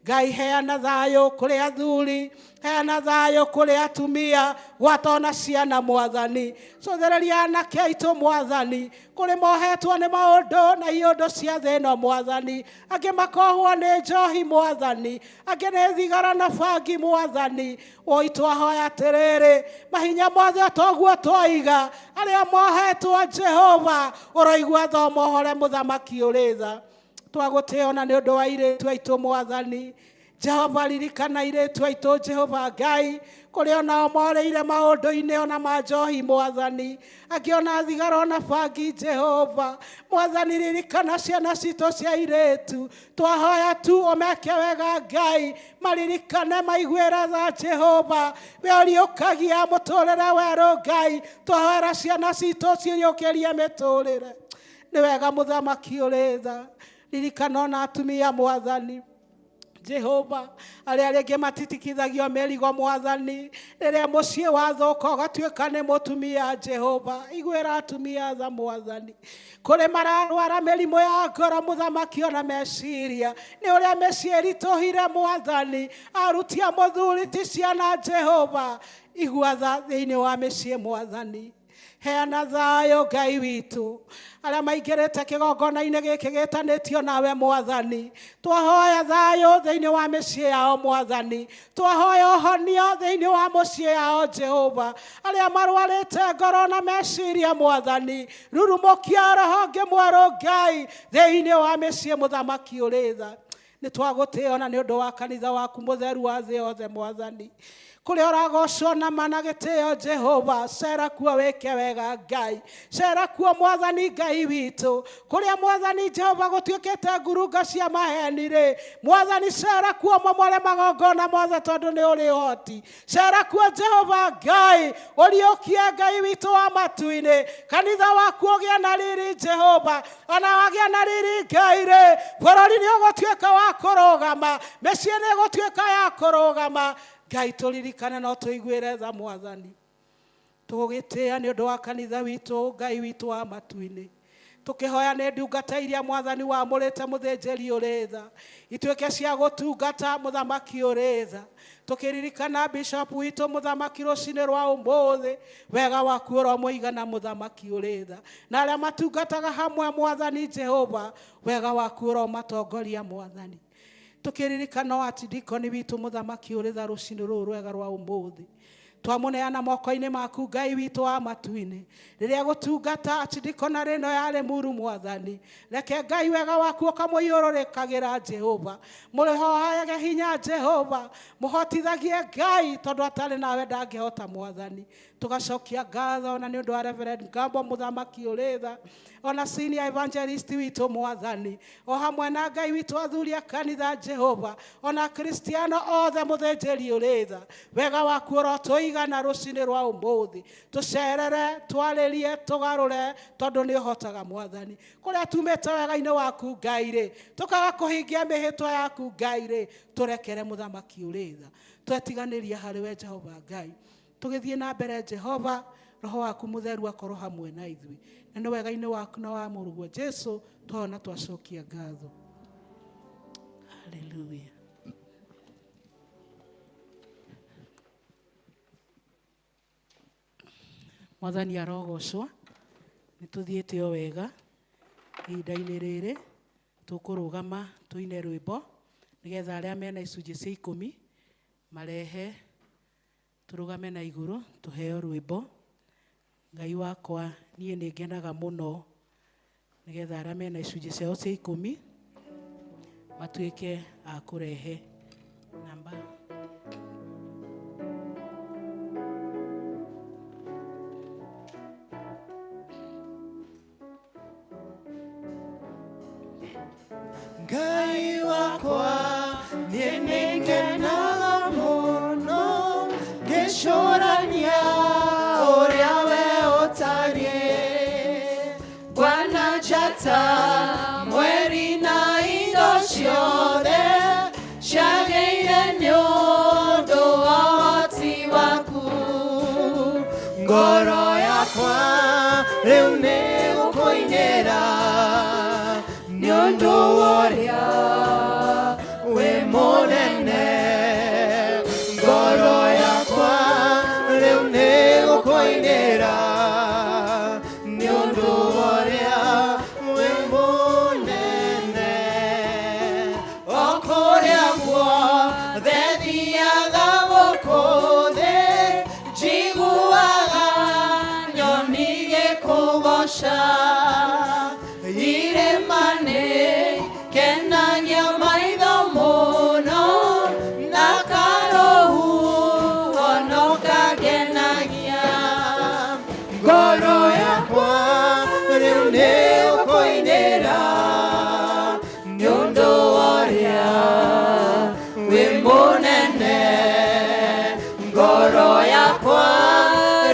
Ngai heana thayũ kũrĩ athuri heana thayũ kũrĩ atumia gwatona ciana Mwathani cũthĩrĩria anake aitũ Mwathani kũrĩ mohetwo nĩ maũndũ na iũndũ cia thĩ ĩno Mwathani angĩ makohwo nĩ njohi Mwathani angĩ nĩ thigara na bangi Mwathani oi twahoya atĩrĩrĩ mahinya mothe toguo twaiga arĩa mohetwo Jehova ũroigua tho mohore mũthamaki ũrĩ tha twagũtĩa ona nĩ ũndũ wa airĩtu aitũ Mwathani Jehova ririkana airĩtu aitũ Jehova Ngai kũrĩa onao moreire maũndũ-inĩ ona ma njohi Mwathani angĩ ona thigara ona bangi Jehova Mwathani ririkana ciana citũ cia airĩtu twahoya tu ũmeke wega Ngai maririkane maiguĩre tha Jehova we ũriũkagia mũtũrĩre werũ Ngai twahoera ciana citũ ciũkĩrie mĩtũrĩre nĩ wega mũthamaki ũrĩ tha ririkana ona atumia Mwathani Jehova arĩa rĩngĩ matitikithagio mĩrigo Mwathani rĩrĩa mũciĩ wathũka ũgatuĩka nĩ mũtumia Jehova iguĩra atumia tha Mwathani kũrĩ mararwara mĩrimũ ya ngoro mũthamaki ona meciria nĩ ũrĩa mĩciĩ ĩritũhire Mwathani aruti a mũthuri ti ciana Jehova igua tha thĩinĩ wa mĩciĩ Mwathani heana thayũ Ngai witũ arĩa maingĩrĩte kĩgongona-inĩ gĩkĩ gĩtanĩtio nawe Mwathani twahoya thayũ thĩinĩ wa mĩciĩ yao Mwathani twahoya ũhonio thĩinĩ wa mũciĩ yao Jehova arĩa marwarĩte ngoro na meciria Mwathani rurumũkia roho ngĩ mwerũ Ngai thĩinĩ wa mĩciĩ mũthamaki ũrĩ tha nĩ twagũtĩa ona nĩ ũndũ wa kanitha waku mũtheru wa thĩ yothe Mwathani kũrĩa ũragocwo na mana gĩtĩo Jehova cera kuo wĩke wega Ngai cera kuo Mwathani Ngai witũ kũrĩa Mwathani Jehova gũtuĩkĩte ngurunga cia maheni rĩ Mwathani cera kuo momore magongona mothe tondũ nĩ ũrĩ ũhoti cera kuo Jehova Ngai ũriũkie Ngai witũ wa matu-inĩ kanitha waku ũgĩe na riri Jehova ona wagĩa na riri Ngai rĩ bũrũri nĩ ũgũtuĩka wa kũrũgama mĩciĩ nĩ ĩgũtuĩka ya kũrũgama Ngai tũririkane no tũiguĩre tha Mwathani tũgũgĩtĩa nĩ ũndũ wa kanitha witũ Ngai witũ wa matu-inĩ tukihoya nĩ ndungata iria mwathani wamũrĩte mũthĩnjĩri ũrĩ tha ituĩke cia gũtungata mũthamaki ũrĩ tha tukiririkana bishop witũ mũthamaki rũcinĩ rwa ũmũthĩ wega waku ũromũigana mũthamaki ũrĩ tha na arĩa matungataga hamwe mwathani Jehova wega waku ũromatongoria mwathani tukiririkana ati dikoni witũ mũthamaki ũrĩ tha rũcinĩ rũrũ rwega rwa ũmũthĩ twamuneana moko-inĩ maku Ngai witũ wa matu-inĩ rĩrĩa gũtungata atindikona rĩno yarĩ muru mwathani reke Ngai wega waku ũkamũiyũrũrĩkagĩra Jehova mũrĩhohage hinya Jehova mũhotithagie Ngai tondũ atarĩ nawe ndangĩhota mwathani tugacokia ngatho na nĩ ũndũ wa Reverend Gambo mũthamaki ũrĩ tha ona senior evangelist witũ mwathani o hamwe na Ngai witũ athuri a kanitha Jehova ona Kristiano othe mũthĩnjĩri ũrĩ tha wega waku ũrotũigana rũcinĩ rwa ũmũthĩ tũcerere twarĩrie tũgarũre tondũ nĩ ũhotaga mwathani kũrĩa tumĩte wega-inĩ waku Ngai rĩ tũkaga kũhingia mĩhĩtwa yaku Ngai rĩ tũrekere mũthamaki ũrĩ tha twetiganĩrie harĩ we Jehova Ngai tũgĩthiĩ na mbere Jehova roho waku mũtheru akorwo hamwe na ithuĩ na nĩ wega-inĩ waku na wa mũrũguo Jesu twona twacokia ngatho haleluya mwathani arogocwo nĩ tũthiĩte o wega ihinda-inĩ rĩrĩ tũkũrũgama tũine rwĩmbo nĩgetha arĩa mena icunjĩ cia 10 marehe tũrũgame na igũrũ tũheo rwĩmbo Ngai wakwa niĩ nĩ ngenaga mũno nĩgetha arĩa mena icunjĩ ciao cia 10 matuĩke a kũrehe namba Ngai wakwa niĩ nĩ ngenaga mũno ngĩcũrania ũrĩa we ũtariĩ Bwana njata mweri na indo ciothe ciagĩire nĩ ũndũ wa ũhoti waku ngoro yakwa rĩu nĩ gũkũinĩra nĩ ũndũ ũrĩa wĩ mũnene ngoro yakwa rĩu nĩ gũkũinĩra nĩ ũndũ ũrĩa wĩ mũnene o kũrĩa guothe thiaga gũkũ thĩ njiguaga nyoni gĩkũgoca irĩma-nĩ kenagia maitho mũno na karũhuho no kagenagia ngoro yakwa rĩu nĩ gũkũinĩra nĩ ũndũ ũrĩa wĩ mũnene ngoro yakwa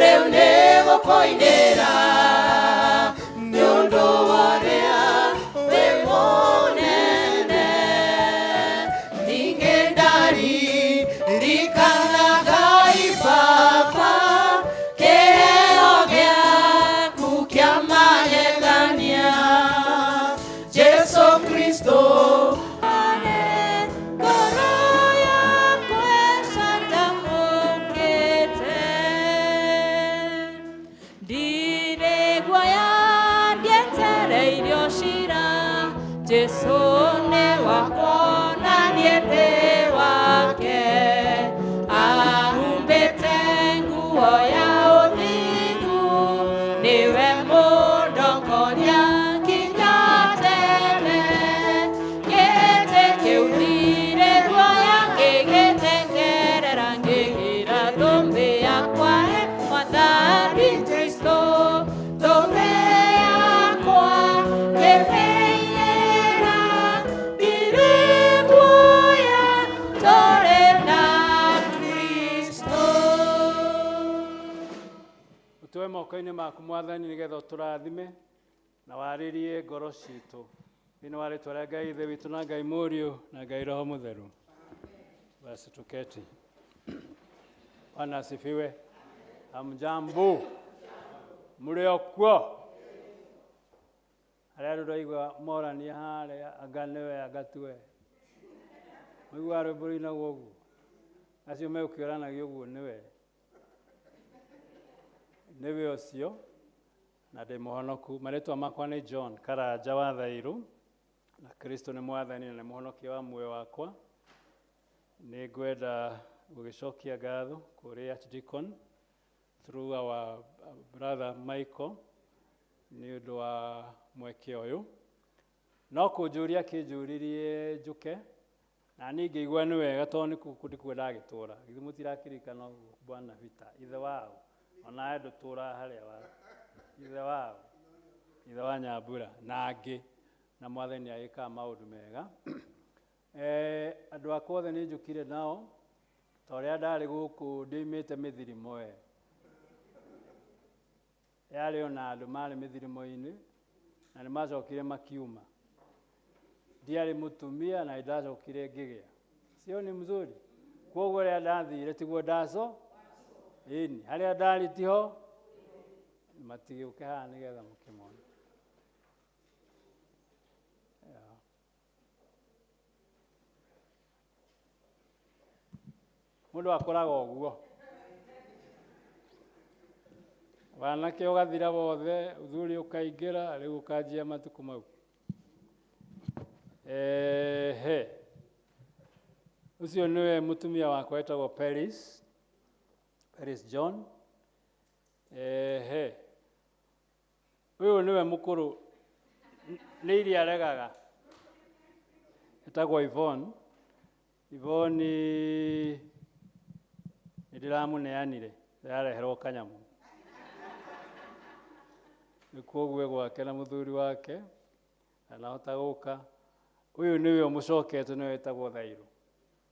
rĩu nĩ gũkũinĩra nĩ ũndũ ũrĩa wĩ mũnene ningĩ ndaririkanaga ibaba kĩheo gĩaku kĩa magegania Jesu Kristo ngoro yakwa ĩcanjamũkĩte ndirĩguoya ndietereirio cira Jesu nĩ wakwa na niĩ ndĩ wake ahumbĩte nguo ya ũthingu nĩwe mũndokoria nginya tene gĩtĩ kĩu ndirĩguoya ngĩgĩtengerera ngĩgĩra thũmbĩ yakwa mwathani Kristo thũmbĩ yakwa ngĩmĩinĩra ndirĩguoya tũrĩ na Kristo Ũtũe moko-inĩ maku mwathani nĩgetha ũtũrathime na warĩrie ngoro citũ thĩinĩ wa rĩtwa rĩa Ngai Ithe witũ na Ngai Mũriũ na Ngai Roho Mũtheru. Basi tuketi. Bwana asifiwe. Hamjambo. Mliokuwa. Harĩa andũ ndaigua morania harĩa anga nĩwe anga tiwe. Mũigua rwĩmbo rũinagwo ũguo. Acio megũkĩũranagio ũguo nĩwe. Nĩwe ũcio na ndĩ mũhonoku. Marĩtwa makwa nĩ John Karanja wa Thairũ, na Kristo nĩ mwathani na nĩ mũhonokia wa muoyo wakwa. Nĩ ngwenda gũgĩcokia ngatho kũrĩ Archdeacon through our brother Michael nĩ ũndũ wa mweke ũyũ. No kũnjũria kĩnjũririe njũke na niĩ ngĩigua nĩ wega tondũ nĩkuo ndagĩtũũra. Githĩ mũtirakĩririkana ũguo Bwana Peter ithe wao ona ndũtũũra harĩa wa ithe wao ithe wa Nyambura na angĩ na mwathani agĩkaga maũndũ mega. Andũ akwa othe nĩ njũkire nao ta ũrĩa ndarĩ gũkũ ndĩimĩte mĩthirimo yarĩ ona andũ marĩ mĩthirimo-inĩ na nĩ macokire makiuma. Ndiarĩ mũtumia na ndacokire ngĩgĩa. Sio ni mzuri? Koguo rĩa ndathire tiguo ndaco ĩni harĩa ndarĩ tiho matigĩũke haha nĩgetha mũkĩmone. Mũndũ akoraga ũguo. Wanake ũgathira wothe, ũthuri ũkaingĩra, rĩu ũkanjia matukũ mau. Ũcio nĩwe mũtumia wakwa etagwo Paris John. Ũyũ nĩwe mũkũrũ nĩ iria aregaga. Etagwo Yvonne. Yvonne ndĩramũneanire yareherwo kanyamũ. Nĩkuoguo gwake na mũthuri wake anahota gũka. Ũyũ nĩwe ũmũcokete nĩwe etagwo Thairũ.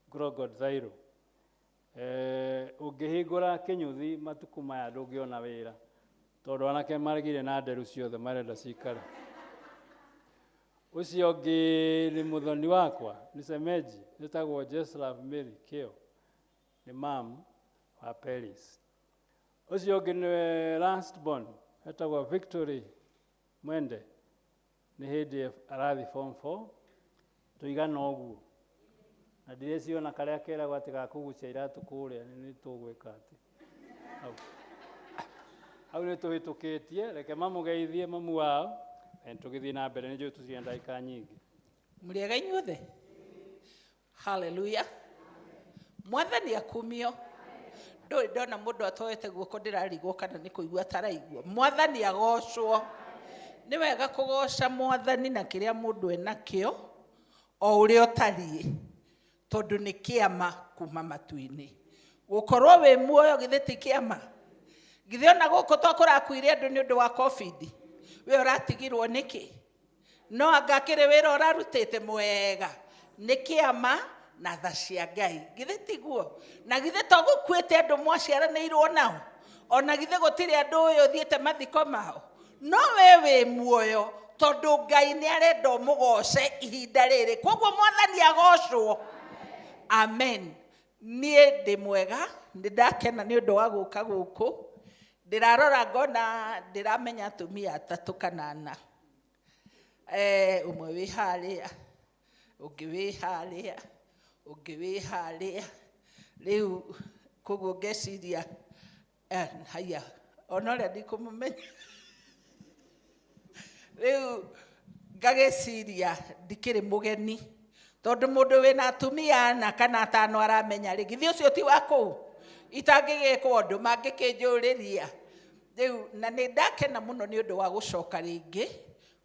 Grogod Thairũ. Ũngĩhingũra kĩnyuthi matukũ maya ndũngĩona wĩra tondũ anake marigire na nderu ciothe marenda cikare. Ũcio ũngĩ nĩ mũthoni wakwa nĩ Semeji etagwo Jeslav Mary Keo nĩ mam wa Paris. Ũcio ũngĩ nĩ last born etagwo Victory Mwende nĩ hĩndĩ arathi form 4 tũigana ũguo na ndireciona karĩa keragwo atĩ gakũgucia iratũ kũrĩa nĩ tũgwĩka atĩ hau nĩ tũhĩtũkĩtie reke mamũgeithie mamu wao na tũgĩthiĩ na mbere nĩ njũĩ tũtirĩ ndagĩka nyingĩ. Mũrĩega inyuothe? Hallelujah. Mwathani akumio. Ndũrĩ ndona mũndũ atoete guoko ndĩrarigwo kana nĩ kũigua taraigua. Mwathani agocwo. Nĩ wega kũgoca Mwathani na kĩrĩa mũndũ enakĩo o ũrĩa ũtariĩ tondũ nĩ kĩama kuma matu-inĩ. Gũkorwo wĩ muoyo githĩ ti kĩama? Githĩ ona gũkũ tũkũrakuire andũ nĩ ũndũ wa COVID. We ũratigirwo nĩkĩ? No anga kĩrĩ wĩra ũrarutĩte mwega. Nĩ kĩama na tha cia Ngai. Githĩ tiguo? Na githĩ to gũkuĩte andũ mwaciaranĩirwo nao? Ona githĩ gũtirĩ andũ ũyũ ũthiĩte mathiko mao? No we wĩ muoyo tondũ Ngai nĩ arenda ũmũgoce ihinda rĩrĩ. Koguo Mwathani agocwo. Amen. Niĩ ndĩ mwega, ndakena nĩ ũndũ wa gũka gũkũ. Ndĩrarora ngona ndĩramenya atumia atatũ kana ana. Ũmwe wĩ harĩa, ũngĩ wĩ harĩa, ũngĩ wĩ harĩa. Rĩu koguo ngeciria haya ona ũrĩa ndikũmũmenya. Rĩu ngagĩciria ndikĩrĩ mũgeni tondũ mũndũ wĩna atumia ana kana atano aramenya rĩ githĩ ũcio ti wa kũu itangĩgĩkwo ũndũ mangĩkĩnjũrĩria. Rĩu na nĩ ndakena mũno nĩ ũndũ wa gũcoka rĩngĩ.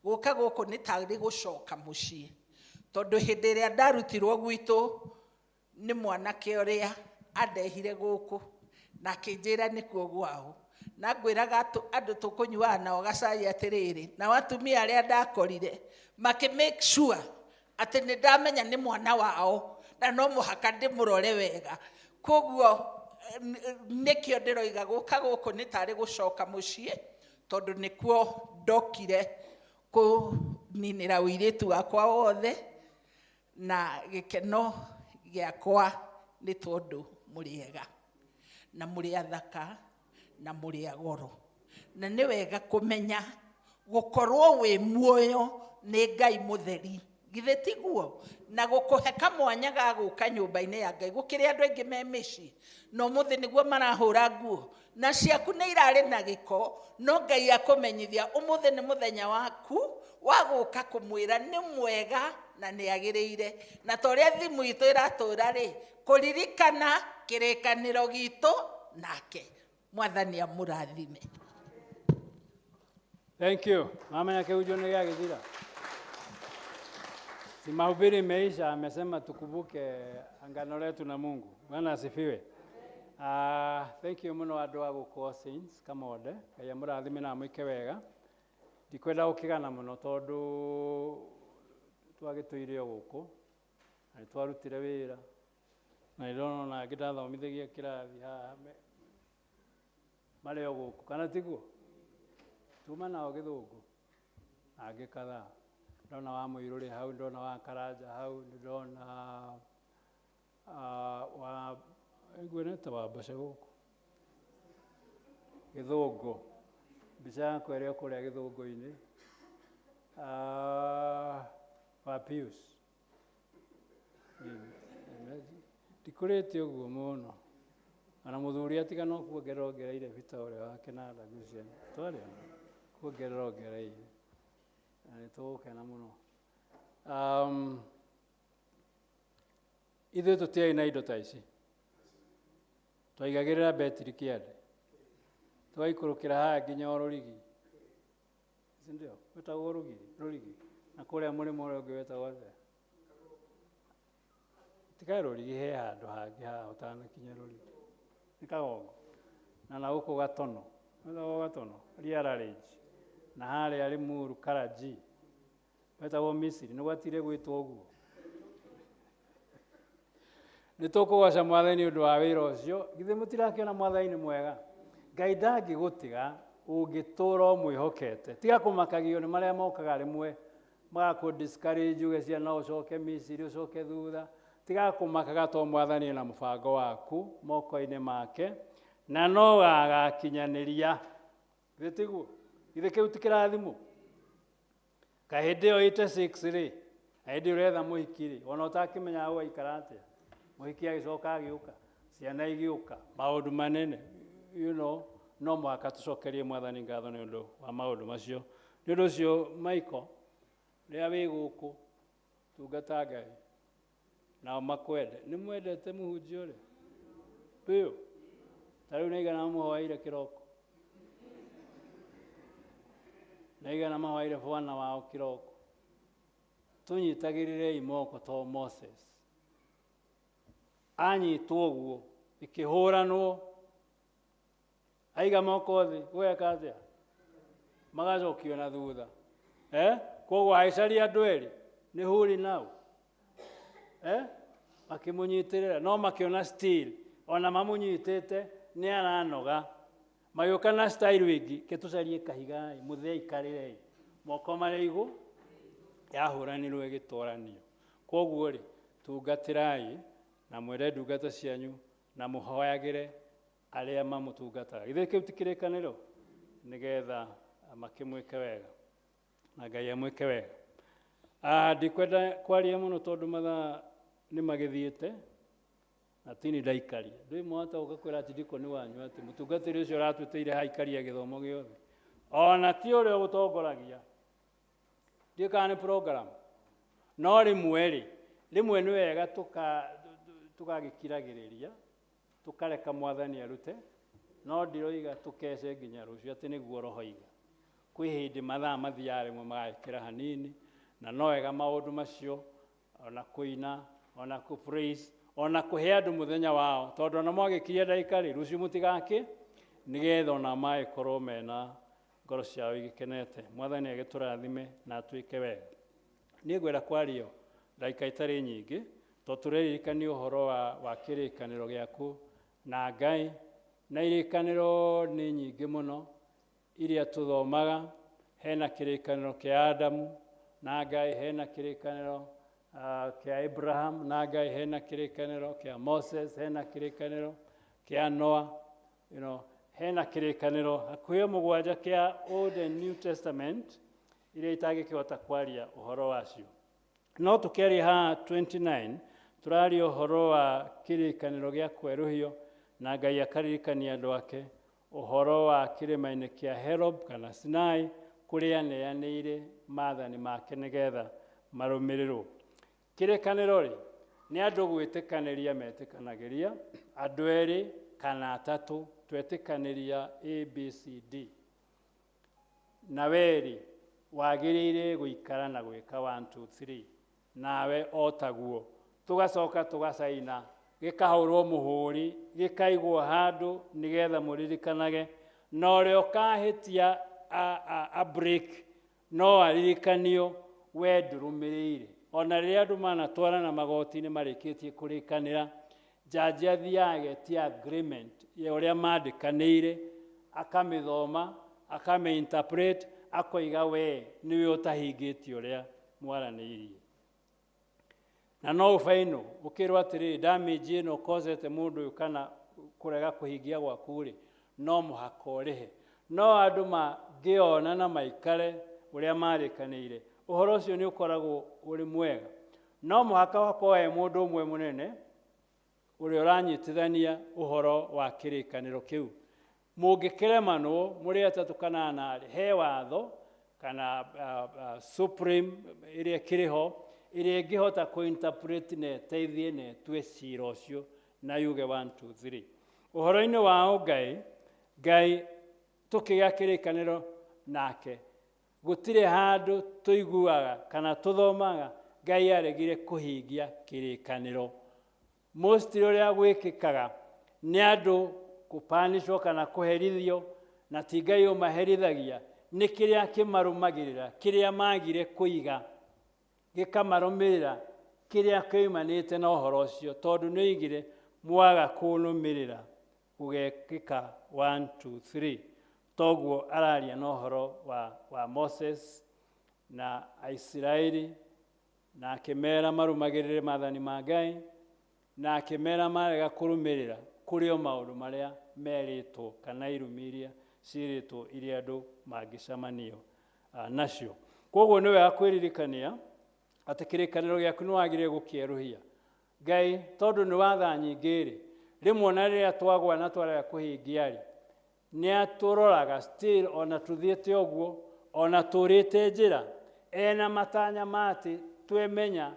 Gũka gũkũ nĩ tarĩ gũcoka mũciĩ tondũ hĩndĩ ĩrĩa ndarutirwo gwitũ nĩ mwanake ũrĩa andehire gũkũ na akĩnjĩra nĩkuo gwao. Na ngwĩraga andũ tũkũnyuaga nao gacai atĩrĩrĩ na atumia arĩa ndakorire makĩ make sure atĩ nĩ ndamenya nĩ mwana wao na no mũhaka ndĩmũrore wega. Koguo nĩkĩo ndĩroiga gũka gũkũ nĩ tarĩ gũcoka mũciĩ tondũ nĩkuo ndokire kũninĩra ũirĩtu wakwa wothe na gĩkeno gĩakwa nĩ tondũ mũrĩega na mũrĩ athaka na mũrĩ agoro. Na nĩ wega kũmenya gukorwo wi muoyo ni Ngai mutheri githe tiguo na gukuhe kamwanya ga guka nyumba-ini ya Ngai gukire andu aingi me mici no muthi niguo marahura nguo na ciaku ni irari na giko no Ngai akumenyithia umuthi ni muthenya waku wa guka kumwira ni mwega na ni agiriire na toria thimu itu iratura ri kuririkana kirikaniro gitu nake mwathani amurathime. Thank you. Mama yake ujone ya githira. Si mahubiri imeisha, amesema tukumbuke angano letu na Mungu. Bwana asifiwe. Thank you muno andu a guko saints kamode. Kaya murathime na mwike wega. Ndikwenda gukigana muno tondu twagituire guko. Na twarutire wira. Na irono na ngidathomithagia kirathi haha. Mare guko kana tiguo. Tuma nao githungu. Angĩ kadhaa. Ndona wa Muiruri hau, ndona wa Karanja hau, ndona wa ngwenete wa Mbaca gũkũ Githungu. Mbica yakwa ĩrĩa kũrĩa Githungu-inĩ wa Pius. Ndikũrĩte ũguo mũno. Ona mũthuri atiga no kuongereire bita ũrĩa wa Kĩnanda Guciani. Twarĩ kuongereire. Nĩ tũgũkena mũno. Ithuĩ tũtiarĩ na indo ta ici. Twaigagĩrĩra betiri kĩande. Tũgaikũrũkĩra haha nginya o Rũrigi. Ndio, wetagwo Rũrigi. Na kũrĩa mũrĩmo ũrĩa ũngĩ wetagwo atĩa? Tiga Rũrigi he handũ hangĩ haha ũtanakinya Rũrigi. Nĩ Kagongo. Na gũkũ Gatono. Wetagwo Gatono. Riara Range. Na harĩa Limuru Karaji wetagwo Misiri nĩ gwatire gwĩtwo ũguo. Nĩ tũkũgoca Mwathani nĩ ũndũ wa wĩra ũcio. Githĩ mũtirakĩona Mwathani nĩ mwega? Ngai ndangĩgũtiga ũngĩtũũra ũmwĩhokete. Tiga kũmakagio nĩ marĩa mokaga rĩmwe magakũ-discourage uge ciana ũcoke Misiri ũcoke thutha. Tiga kũmakaga to Mwathani na mũbango waku moko-inĩ make na no gagakinyanĩria. Githĩ tiguo? Githĩ kĩu ti kĩrathimo? Kahĩndĩ ĩyo 86 rĩ, na hĩndĩ ũretha mũhiki rĩ, ona ũtakĩmenyaga gũgaikara atĩa. Mũhiki agĩcoka agĩũka, ciana igĩũka, maũndũ manene, no mũhaka tũcokerie Mwathani ngatho nĩ ũndũ wa maũndũ macio. Nĩ ũndũ ũcio Michael, rĩrĩa wĩ gũkũ, tungata Ngai, nao makwende. Nĩ mwendete mũhunjia ũrĩa? Biũ, ta rĩu nĩ aigana mũhoeire kĩroko. Naigana mahoire bwana wao kĩroko. Tũnyitagĩrĩrei moko to Moses. Anyitwo ũguo, ikĩhũranwo. Aiga moko thĩ, gweka atĩa? Magacokio na thutha. Koguo haicaria andũ erĩ, nĩ huri nao. Makĩmũnyitĩrĩra, no makĩona still, ona mamũnyitĩte nĩ aranoga. Magĩũka na style wĩngĩ, ketũcarie kahigai, mũthee ikarĩrei. Moko marĩ igũ, yahũranirwo ĩgĩtwaranio. Koguo rĩ, tungatĩrai na mwende ndungata cianyu na mũhoyagĩre arĩa mamũtungataga. Githĩ kĩu ti kĩrĩkanĩro? Nĩgetha makĩmwĩke wega. Na Ngai amwĩke wega. Ndikwenda kwaria mũno tondũ mathaa nĩ magĩthiĩte. Na tini ndaikaria. Ndũĩ mwata ũgakwĩra ati ndiko nĩ wanyu atĩ mũtungatĩri ũcio ũratwĩtĩire haikaria gĩthomo gĩothe. Ona ti ũrĩa ũgũtongoragia. Ndiũĩ kana nĩ program. No rĩmwe nĩ wega tũgagĩkiragĩrĩria, tũkareka Mwathani arute, no ndiroiga tũkece nginya rũciũ atĩ nĩguo roho iga. Kwĩ hĩndĩ mathaa mathiaga rĩmwe magagĩkĩra hanini, na no wega maũndũ macio, ona kũina, ona kũ-praise, ona kũhe andũ mũthenya wao, tondũ ona mwagĩkiria ndagĩka rĩ, rũciũ mũtigakĩ, nĩgetha ona magĩkorwo mena ngoro ciao igĩkenete. Mwathani agĩtũrathime na atwĩke wega. Niĩ ngwenda kwaria ndagĩka itarĩ nyingĩ, tondũ tũreririkania ũhoro wa kĩrĩkanĩro gĩaku na Ngai, na irĩkanĩro nĩ nyingĩ mũno iria tũthomaga. Hena kĩrĩkanĩro kĩa Adamu na Ngai, hena kĩrĩkanĩro kĩa Abraham na Ngai, hena kĩrĩkanĩro kĩa Moses, hena kĩrĩkanĩro kĩa Noah, hena kĩrĩkanĩro hakuhĩ mũgwanja kĩa Old and New Testament iria itangĩkĩhota kwaria ũhoro wacio. No tũkĩaria haha 29 tũraria ũhoro wa kĩrĩkanĩro gĩa kwerũhio na Ngai akaririkania andũ ake ũhoro wa kĩrĩma-inĩ kĩa Horeb kana Sinai kũrĩa aneanĩire maathani make nĩgetha marũmĩrĩrwo. Kĩrĩkanĩro rĩ nĩ andũ gwĩtĩkanĩria metĩkanagĩria, andũ erĩ kana atatũ twetĩkanĩria ABCD. Na weri wagĩrĩire gũikara na gwĩka 1 2 3 nawe o taguo, tũgacoka tũgacaina gĩkahũrwo mũhũri gĩkaigwo handũ nĩgetha mũririkanage, na ũrĩa ũkahĩtia a break no aririkanio we ndũrũmĩrĩire. Ona rĩrĩa andũ manatwarana magoti-inĩ marĩkĩtie kũrĩkanĩra, jaji athiaga agetia agreement ya ũrĩa mandĩkanĩire, akamĩthoma, akamĩinterpret, akoiga we nĩwe ũtahingĩtie ũrĩa mwaranĩirie. Na no ũbainũ ũkĩrwo atĩrĩrĩ damage ĩno ũkozete mũndũ ũyũ kana kũrega kũhingia gwaku rĩ, no mũhaka ũrĩhe. No andũ mangĩona na maikare ũrĩa marĩkanĩire, ũhoro ũcio nĩ ũkoragwo ũrĩ mwega. No mũhaka wakorwo mũndũ ũmwe mũnene ũrĩa ũranyitithania ũhoro wa kĩrĩkanĩro kĩu. Mũngĩkĩremanwo mũrĩ atatũ kana anarĩ, he watho kana supreme ĩrĩa kĩrĩho ĩrĩa ĩngĩhota kũinterpret na ĩteithie na ĩtue cira ũcio na yuge 1 2 3. Ũhoro-inĩ wa Ngai tũkĩgĩa kĩrĩkanĩro nake, gũtirĩ handũ tũiguaga kana tũthomaga Ngai aregire kũhingia kĩrĩkanĩro. Most ũrĩa gwĩkĩkaga nĩ andũ kũpanishwo kana kũherithio, na ti Ngai ũmaherithagia, nĩ kĩrĩa kĩmarũmagĩrĩra, kĩrĩa magire kũiga gĩkamarũmĩrĩra kĩrĩa kĩumanĩte na ũhoro ũcio, tondũ nĩ oigire mwaga kũnũmĩrĩra gũgekĩka 1 2 3. Toguo araria na ũhoro wa Moses na Aisiraeli, na akĩmera marũmagĩrĩre maathani ma Ngai, na akĩmera marega kũrũmĩrĩra kũrĩ o maũndũ marĩa merĩtwo kana irumi iria ciĩrĩtwo iria andũ mangĩcamanio nacio. Koguo nĩ wega kwĩririkania atĩ kĩrĩkanĩro gĩaku nĩ wagĩrĩire gũkĩerũhia. Ngai tondũ nĩ watha nyingĩ-rĩ, rĩmwe na rĩrĩa twagwa na twarega kũhingia rĩ, nĩ atũroraga still ona tũthiĩte ũguo, ona tũrĩte njĩra ena matanya matĩ twemenya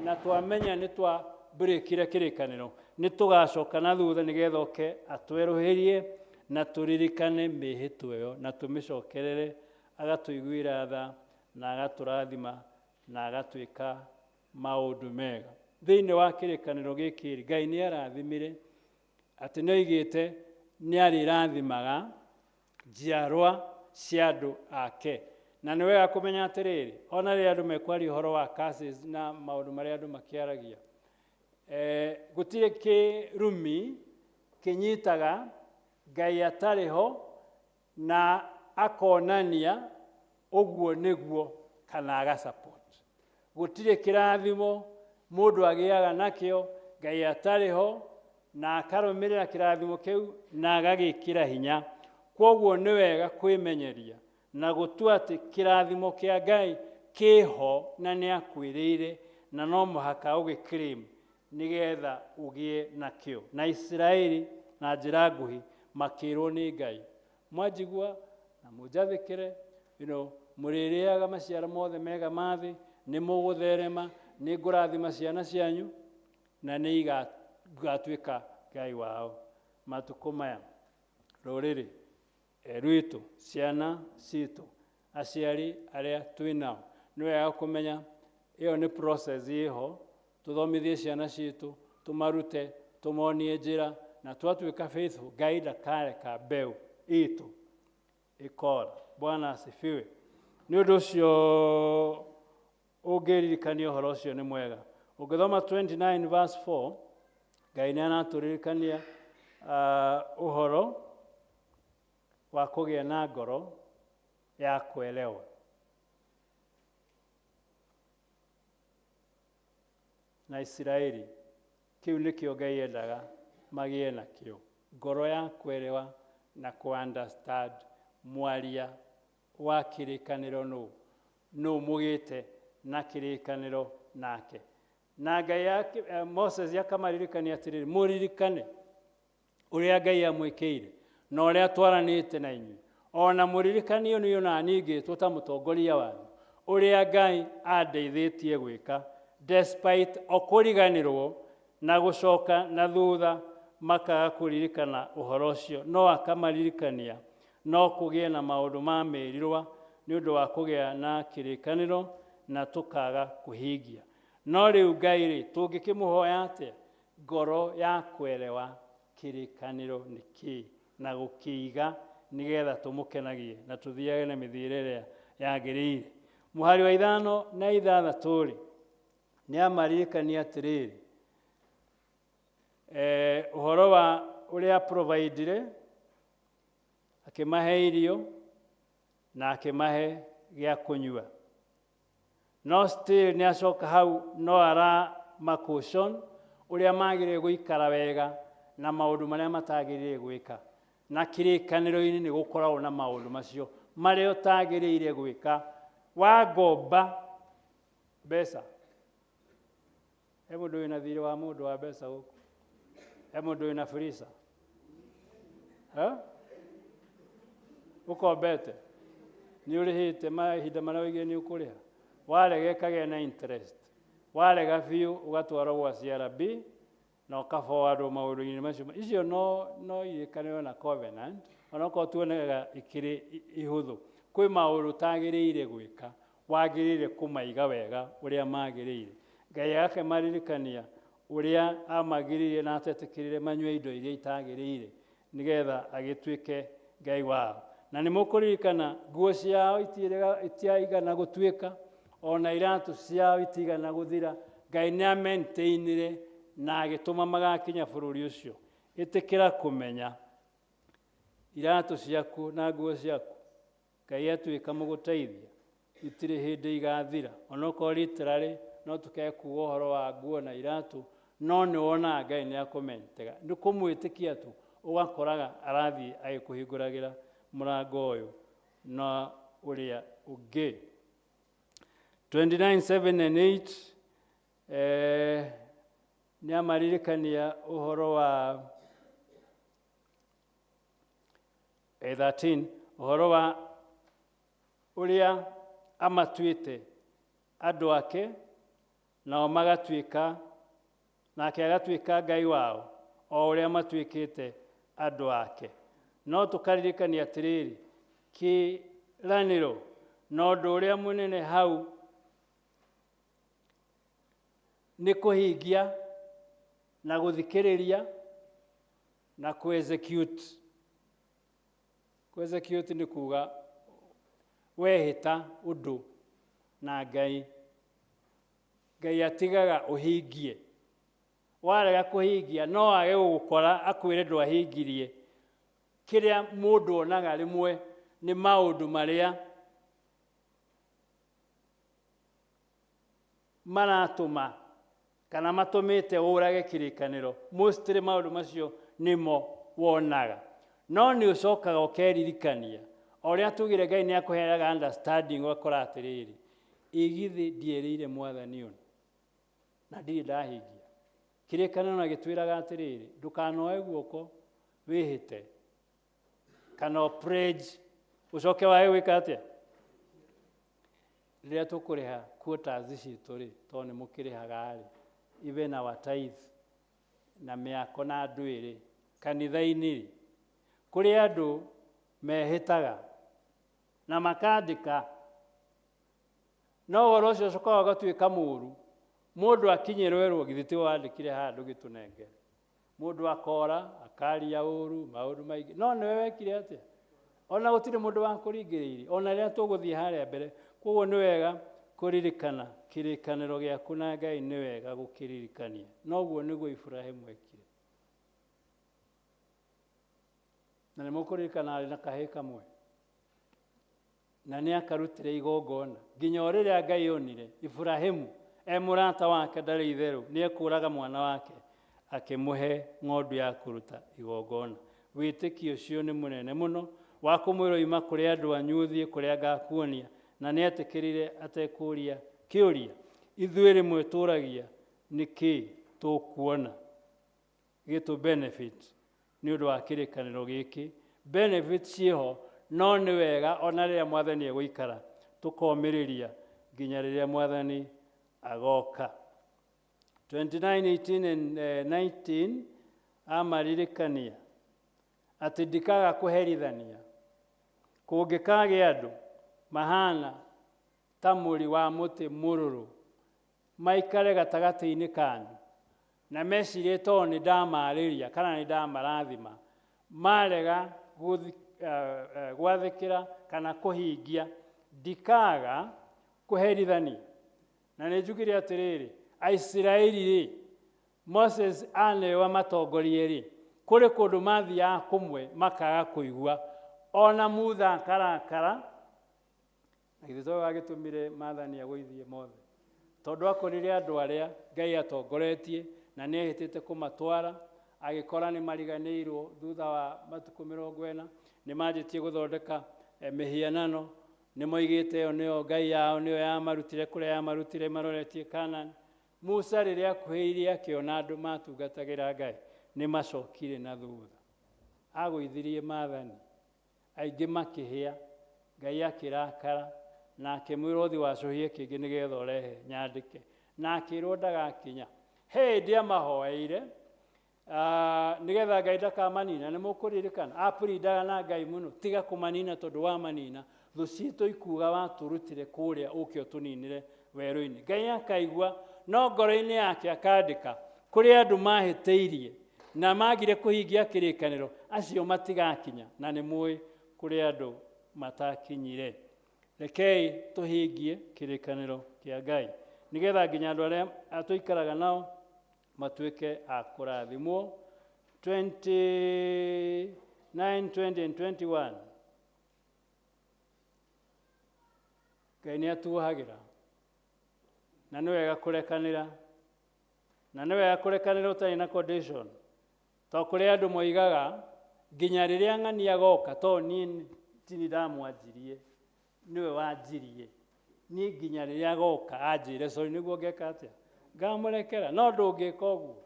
na twamenya nĩ twabũrĩkire kĩrĩkanĩro, nĩ tũgacoka na thutha nĩgetha oke atwerũhĩrie na tũririkane mĩhĩtwa ĩyo na tũmĩcokerere, agatũiguĩra tha na agatũrathima na agatwĩka maũndũ mega. Thĩinĩ wa kĩrĩkanĩro gĩkĩ Ngai nĩ arathimire atĩ nĩ oigĩte nĩ arĩrathimaga njiarwa cia andũ ake. Na nĩ wega kũmenya atĩrĩrĩ, ona rĩrĩa andũ mekwaria ũhoro wa curses na maũndũ marĩa andũ makĩaragia, gũtirĩ kĩrumi kĩnyitaga Ngai atarĩ ho na akonania ũguo nĩguo kana agasupport. Gũtirĩ kĩrathimo mũndũ agĩaga nakĩo Ngai atarĩ ho na akarũmĩrĩra kĩrathimo kĩu na agagĩkĩra hinya. Koguo nĩ wega kwĩmenyeria na gũtua atĩ kĩrathimo kĩa Ngai kĩho na nĩ akwĩrĩire na no mũhaka ũgĩclaim nĩgetha ũgĩe nakĩo. Na Isiraeli na njĩra nguhĩ makĩrwo nĩ Ngai, mwanjigua na mũnjathĩkĩre, mũrĩrĩaga maciaro mothe mega mathĩ, nĩ mũgũtherema, nĩ ngũrathima ciana cianyu na nĩ igatuĩka Ngai wao. Matukũ maya rũrĩrĩ rwitũ, ciana citũ, aciari arĩa twĩnao, nĩ wega kũmenya ĩyo nĩ process ĩho. Tũthomithie ciana citũ, tũmarute, tũmonie njĩra, na twatuĩka faithful, Ngai ndakareka mbeũ itũ ĩkora. Bwana asifiwe. Nĩ ũndũ ũcio ũngĩririkania ũhoro ũcio nĩ mwega. Ũngĩthoma 29 verse 4, Ngai nĩ aratũririkania ũhoro wa kũgĩa na ngoro ya kuelewa. Na Isiraeli, kĩu nĩkĩo Ngai endaga magĩe nakĩo, ngoro ya kuelewa na ku understand mwaria wa kirikaniro no mugite na kirikaniro nake. Na Ngai yake Moses yakamarikania atiriri, muririkane uria Ngai amwikire na uria twaranite na inyu, ona muririkanio ni ona ningi tuta mutongoria wanyu uria Ngai andeithitie gwika despite okuriganirwo na gucoka na thutha makaga kuririkana uhoro ucio, no akamaririkania no kugie na maundu ma merirwa ni undu wa kugia na kirikaniro na tukaga kuhingia. No riu Ngai ri tungikimuhoya atia ngoro ya kwerewa kirikaniro niki na gukiiga nigetha tumukenagie na tuthiage na mithire ria yagirire. Muhari wa 5 na 6 ri ni amaririkania atiriri uhoro wa uria providire akimahe irio na akimahe gya kunyua. No still ni acoka hau no ara makushon uria magire guikara wega na maundu maria matagirire gwika, na kirikaniro-ini ni gukoragwo na maundu macio maria utagirire gwika. Wagomba mbeca, he mundu wina thiri wa mundu wa mbeca guku, he mundu wina frisa ukombete ni urihite mahinda maria wigire ni ukuriha, warega kage na interest, warega biu ugatwara gwa CRB na ukaforward maundu-ini macio icio no irikanio na covenant ona ko tuonaga ikiri ihuthu. Kwi maundu tagirire gwika wagirire kumaiga wega uria magirire. Ngai yake maririkania uria amagirire na atetikirire manywe indo iria itagirire nigetha agituike Ngai wao. Na ni mukuririkana nguo ciao itiaigana gutuika, ona iratu ciao itigana guthira. Ngai ni maintainire na agituma magakinya bururi ucio. Itikira kumenya iratu ciaku na nguo ciaku Ngai atuika muguteithia itire hindi igathira. Ona ko literally no tukekuwa uhoro wa nguo na iratu, no ni wona Ngai ni akumentega ni kumwitikia tu ugakoraga arathi agikuhinguragira murango uyu na uria ungi. 29:7 and 8 ni amaririkania uhoro wa 13 uhoro wa uria amatuite andu ake nao magatuika nake agatuika Ngai wao o uria matuikite andu ake. No tukaririkania atiriri kiraniro no ndu uria munene hau ni kuhingia na guthikiriria na kuexecute. Kuexecute ni kuga wehita undu na Ngai atigaga uhingie. Warega kuhingia no age gukora akwire ndwahingirie kiria mundu onaga rimwe ni maundu maria maratuma kana matumite urage kirikaniro. Mostly maundu macio nimo wonaga, no ni ucokaga ukeririkania oria tugire Ngai ni akuheaga understanding wakora atiriri igithi ndierire mwathani uyu na ndiri ndahingia kirikaniro na gitwiraga atiriri ndukanoe guoko wihite kana pledge ucoke wae wika atia riria tukuriha quotas citu ri to ni mukirihaga ri even our tithe na miako na ndwiri kanitha-ini kuri andu mehitaga na makandika no woro cio cokaga gatuika muru mundu akinyirwerwo githiti wandikire handu gitunengere mundu akora akaria uru maundu maingi no niwe wekire atia ona gutire mundu wa kuringiriire ona riria tuguthie haria mbere. Koguo ni wega kuririkana kirikaniro giaku na Ngai ni wega gukiririkania. Noguo niguo Ibrahimu ekire na ni mukuririkana ari na kahe kamwe na ni akarutire igongona nginya riria Ngai onire Ibrahimu murata wake ndari itheru ni ekuraga mwana wake akimuhe ng'ondu ya kuruta igongona. wĩtĩkio ũcio nĩ mũnene mũno wa kũmwĩra ima kũrĩa andũ anyu ũthiĩ kũrĩa ngakuonia, na nĩ etĩkĩrire atekũũria kĩũria. Ithuĩ rĩmwe tũũragia nĩkĩ tũkuona gĩtũ benefit nĩ ũndũ wa kĩrĩkanĩro gĩkĩ. Benefit ciĩho, no nĩ wega ona rĩrĩa Mwathani egũikara tũkomĩrĩria nginya rĩrĩa Mwathani agoka. 29:18 and 19 amaririkania atĩ ndikaga kũherithania kũngĩkagĩa andũ mahana ta mũri wa mũtĩ mũrũrũ maikare gatagatĩ-inĩ kanyu na mecirie to nĩ ndamarĩria kana nĩ ndamarathima marega gwathĩkĩra kana kũhingia, ndikaga kũherithania. Na nĩ njugire atĩrĩrĩ, Aisiraeli-rĩ, Moses anewe amatongorie-rĩ, kũrĩ kũndũ mathiaga kũmwe makaga kũigua, ona Mutha akarakara, na githĩ to agĩtũmire Maathani agũithie mothe, tondũ akorire andũ arĩa Ngai atongoretie na nĩ ehĩtĩte kũmatwara, agĩkora nĩ mariganĩirwo thutha wa matukũ 40 nĩ manjĩtie gũthondeka mĩhianano, nĩ moigĩte ĩyo nĩyo Ngai yao, nĩyo yamarutire kũrĩa yamarutire maroretie Kanani. Musa rĩrĩa akuhĩrĩirie akĩona andũ matungatagĩra Ngai nĩ macokire na thutha, agũithirie Maathani, aingĩ makĩhĩa, Ngai akĩrakara na akĩmwĩra ũthiĩ wacũhie kĩngĩ nĩgetha ũrehe nyandĩke, na akĩrwo ndagakinya. Hĩndĩ amahoeire nĩgetha Ngai ndakamanina. Nĩ mũkũririkana apũrindaga na Ngai mũno, tiga kũmanina tondũ wa manina thũ citũ ikuga watũrutire kũrĩa ũke ũtũninĩre werũ-inĩ. Ngai akaigua, no ngoro-inĩ yake akandĩka kũrĩ andũ mahĩtĩirie na magire kũhingia kĩrĩkanĩro, acio matigakinya, na nĩ mũĩ kũrĩ andũ matakinyire. Rekei tũhingie kĩrĩkanĩro kĩa Ngai nĩgetha nginya andũ arĩa tũikaraga nao matuĩke a kũrathimwo. 29, 20 and 21 Ngai nĩ atuohagĩra, na nĩ wega kũrekanĩra, na nĩ wega kũrekanĩra ũtarĩ na condition, to kũrĩ andũ moigaga nginya rĩrĩa ng'ani agoka, to niĩ tini ndamwanjirie, niwe wanjirie, niĩ nginya rĩrĩa agoka anjĩre sorry, nĩguo ngeka atĩa, ngamũrekera. No ndũngĩka ũguo,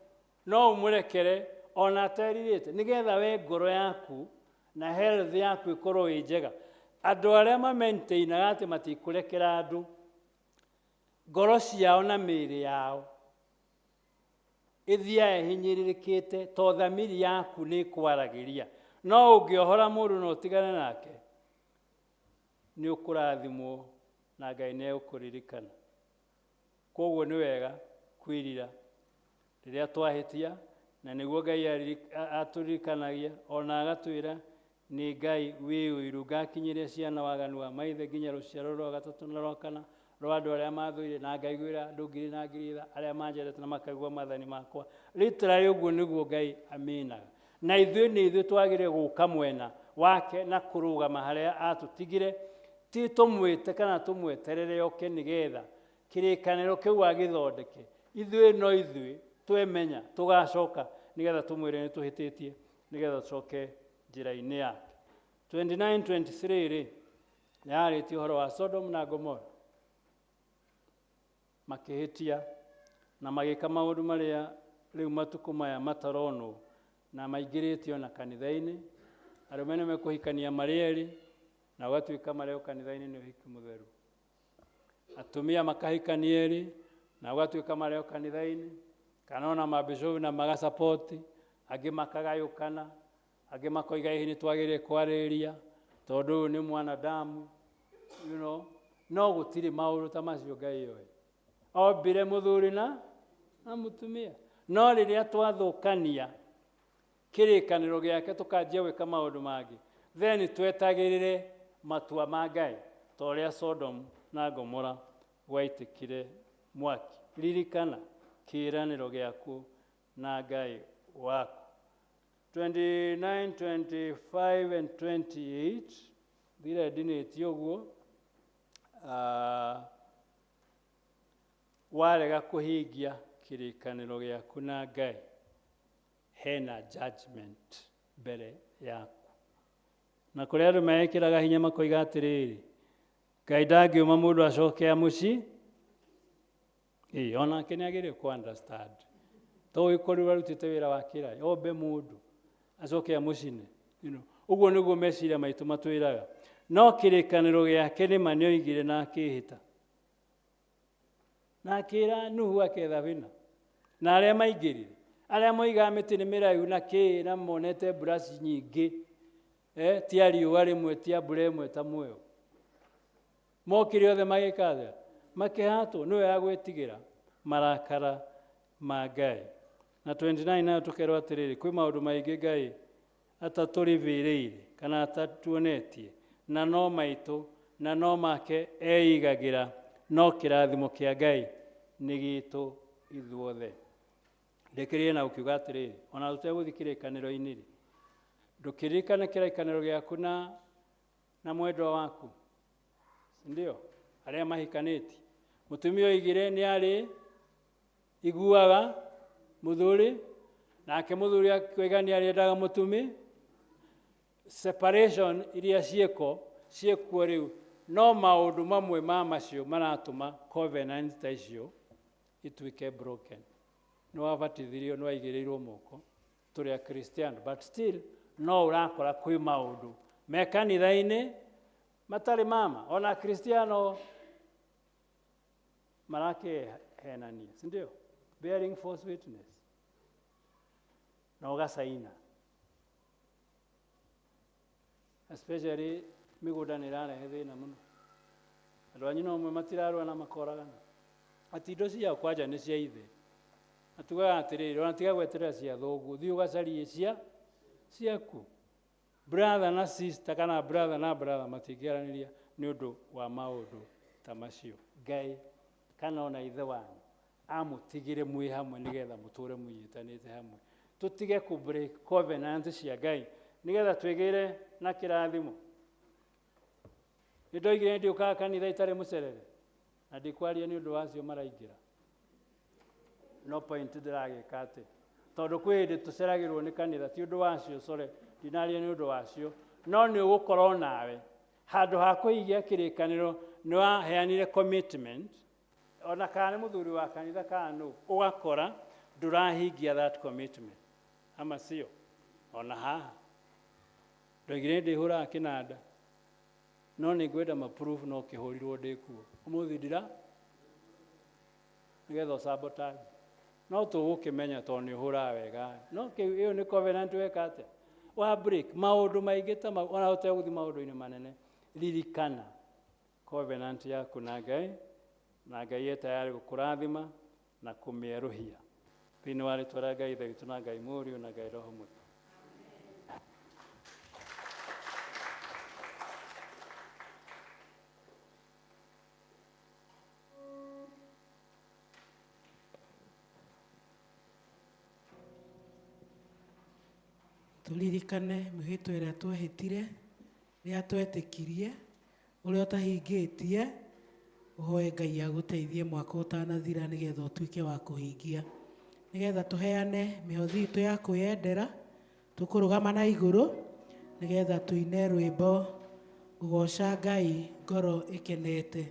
no ũmũrekere ona aterirĩte, nĩgetha we ngoro yaku na health yaku ĩkorwo ĩ njega. Andũ arĩa mamaintainaga atĩ matikũrekera andũ, ngoro ciao na mĩĩrĩ yao ĩthiaga ĩhinyĩrĩrĩkĩte, to thamiri yaku nĩ kwaragĩria. No ũngĩohora mũndũ na ũtigane nake, nĩ ũkũrathimwo na Ngai nĩ egũkũririkana. Koguo nĩ wega kwĩrira rĩrĩa twahĩtia, na nĩguo Ngai atũririkanagia ona agatwĩra nĩ Ngai wĩ ũiru, ngakinyĩria ciana waganu wa maithe nginya rũciaro rwa gatatũ na rwa kana rwa andũ arĩa mathũire, na ngaiguĩra andũ ngiri na ngiri arĩa manjendete na makaigua maathani makwa. Literally ũguo nĩguo Ngai aminaga. Na ithuĩ nĩ ithuĩ twagĩrĩire gũka mwena wake na kũrũgama harĩa atũtigire, ti tũmwĩte kana tũmweterere oke nĩgetha kĩrĩkanĩro kĩu agĩthondeke. Ithuĩ no ithuĩ twemenya tũgacoka nĩgetha tũmwĩre nĩ tũhĩtĩtie nĩgetha tũcoke njĩra-inĩ yake. 29:23 yarĩtie ũhoro wa Sodom na Gomora, makĩhĩtia na magĩka maũndũ marĩa rĩu matukũ maya mataronwo na maingĩrĩtio na kanitha-inĩ. Arũme nĩ mekũhikania marĩ erĩ na ũgatuĩka marĩ o kanitha-inĩ nĩ ũhiki mũtheru. Atumia makahikania erĩ na ũgatuĩka marĩ o kanitha-inĩ, kana ona mabishopu na magasapoti, angĩ makagayũkana, angĩ makoiga hihi nĩ twagĩrĩire kwarĩrĩria tondũ ũyũ nĩ mwanadamu, you know. No gũtirĩ maũndũ ta macio Ngai oĩ. Ombire mũthuri na mũtumia, no rĩrĩa twathũkania kĩrĩkanĩro gĩake tũkanjia gwĩka maũndũ mangĩ, then twetagĩrĩre matua ma Ngai ta ũrĩa Sodom na Gomora gwaitĩkire mwaki. Ririkana kĩĩranĩro gĩaku na Ngai waku. 29, 25 and 28 thire ndinĩtie ũguo. Warega kũhingia kĩrĩkanĩro gĩaku na Ngai, hena judgment mbere yaku. Na kũrĩ andũ mekĩraga hinya makoiga atĩrĩrĩ, Ngai ndangĩũma mũndũ acoke mũciĩ. Onake nĩagĩrĩire ku understand. Tondũ gĩkorwo arutĩte wĩra wa kĩrai, ombe mũndũ acoke mũcine. Ũguo nĩguo meciria maitũ matwĩraga. No kĩrĩkanĩro gĩake nĩma nĩoigire na akĩhĩta. Na akĩra Nuhu aketha bina. Na arĩa maingĩrire, arĩa moigaga mĩtĩ nĩ mĩraihu na kĩĩ na monete mburaci nyingĩ, tia riũa rĩmwe tia mbura ĩmwe ta muoyo. Mokire othe magĩka makĩhatwo nĩwe ya gwĩtigĩra marakara ma Ngai. Na 29 nayo tũkerwo atĩrĩrĩ, kwĩ maũndũ maingĩ Ngai atatũrĩbĩrĩire kana atatuonetie, na no maitũ na no make eigagĩra, no kĩrathimo kĩa Ngai nĩ gitũ ithuothe. Ndĩkĩrĩe na ũkiuga atĩrĩrĩ, ona tũtegũthiĩ kĩrĩkanĩro-inĩ rĩ, ndũkĩririkane kĩrĩkanĩro gĩaku na mwendwa waku, ndio arĩa mahikanĩtie. Mũtumia oigire nĩ arĩ iguaga mũthuri, nake mũthuri akĩoiga nĩ arĩendaga mũtumi. Separation iria ciĩkuo rĩu no maũndũ mamwe ma macio maratũma covenant ta icio ituĩke broken. Nĩ wabatithirio, nĩ waigĩrĩirwo moko tũrĩ Akristiano, but still no ũrakora kwĩ maũndũ me kanitha-inĩ matarĩ mama. Ona Akristiano marakĩhenania, si ndio? Bearing false witness. Na ũgacaina. Especially mĩgũnda nĩ ĩrarehe thĩna mũno. Andũ anyu no ũmwe matirarũa na makoragana. Ati indo ciao kwanja nĩ cia ithe. Atugaga atĩrĩrĩ, ona tiga gweterera cia thoguo, thiĩ ũgacarie ciaku. Brother na sister kana brother na brother matingĩaranĩria nĩ ũndũ wa maũndũ ta macio. Ngai kana ona ithe wanyu amũtigire mwĩ hamwe nĩgetha mũtũre mũnyitanĩte hamwe. Tũtige ku break covenant cia Ngai nĩgetha twĩgĩre na kĩrathimo. Nĩndoigire ndiũkaga kanitha itarĩ mũcerere, na ndikwaria nĩ ũndũ wacio maraingĩra. No point ndĩragĩka atĩ, tondũ kwĩ hĩndĩ tũceragĩrwo nĩ kanitha ti ũndũ wacio, ndinaria nĩ ũndũ wacio, no nĩ ũgũkorwo nawe handũ ha kũhingia kĩrĩkanĩro nĩ waheanire commitment, ona kana nĩ mũthuri wa kanitha kana nũ, ũgakora ndũrahingia that commitment. Ama sio? Ona haha ndoigire ndĩhũraga kĩnanda, no nĩ ngwenda ma-proof no kĩhũrirwo ndĩkuo. Ũmũthĩ nĩgetha sabotage. No tũgũkĩmenya tondũ nĩ ũhũraga wega. No ĩyo nĩ covenant weka atĩa? Wa break maũndũ maingĩ ta mau, ona ũtegũthiĩ maũndũ-inĩ manene. Ririkana covenant yaku na Ngai, na Ngai e tayari gũkũrathima na kũmĩerũhia. Thĩinĩ wa rĩtwa rĩa Ngai Ithe witũ na Ngai Mũriũ na Ngai Roho Mũtheru. Turirikane mĩhĩtwa ĩrĩa twehĩtire, rĩrĩa twetĩkirie, ũrĩa ũtahingĩtie, ũhoe Ngai agũteithie mwaka ũtanathira nĩgetha ũtuĩke wa kũhingia. Nĩgetha tũheane mĩhothi itũ ya kwĩyendera, tũkũrũgama na igũrũ, nĩgetha tũine rwĩmbo kũgoca Ngai ngoro ĩkenete.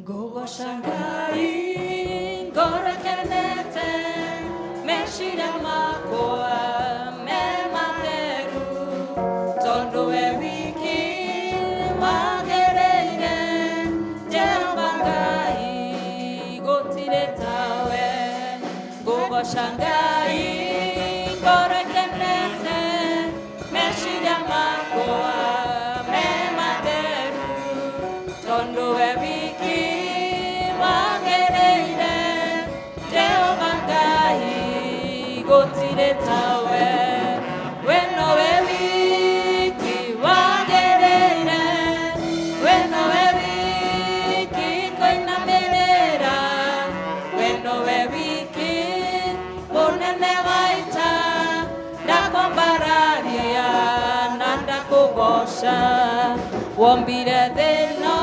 Gogoca Ngai ngoro ĩkenete, meciria makwa me matheru, tondũ we wiki wagĩrĩire, Jehova Ngai gũtirĩ tawe. Gogoca Ngai ngoro ĩkenete, meciria makwa me matheru, tondũ we wiki wagĩrĩire, Jehova Ngai gũtirĩ tawe. We nowe wiki wagĩrĩire, we nowe wiki kũinamĩrĩra, we nowe wiki mũnene wa ita ndakwambararia. wega wombire thĩ ĩno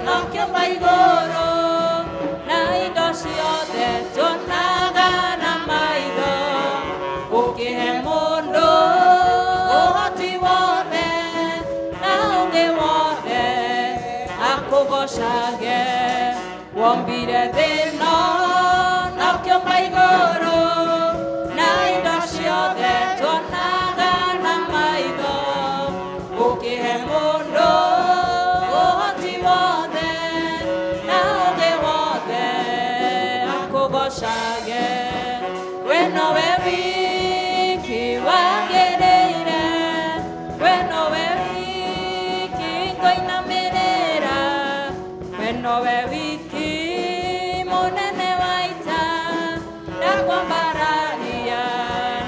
na ũkĩũmba igũrũ na indo ciothe tuonaga na maitho ũkĩhe mũndũ ũhoti wothe na ũũgĩ wothe akũgocage wombire thĩ ĩno na ũkĩũmba igũrũ na indo ciothe tuonaga na maitho ũkĩhe mũndũ ũhoti wothe na ũũgĩ wothe akũgocage we nowe wiki wagĩrĩire we nowe wiki ngũinamĩrĩra we nowe wiki mũnene wa ita ndakwambararia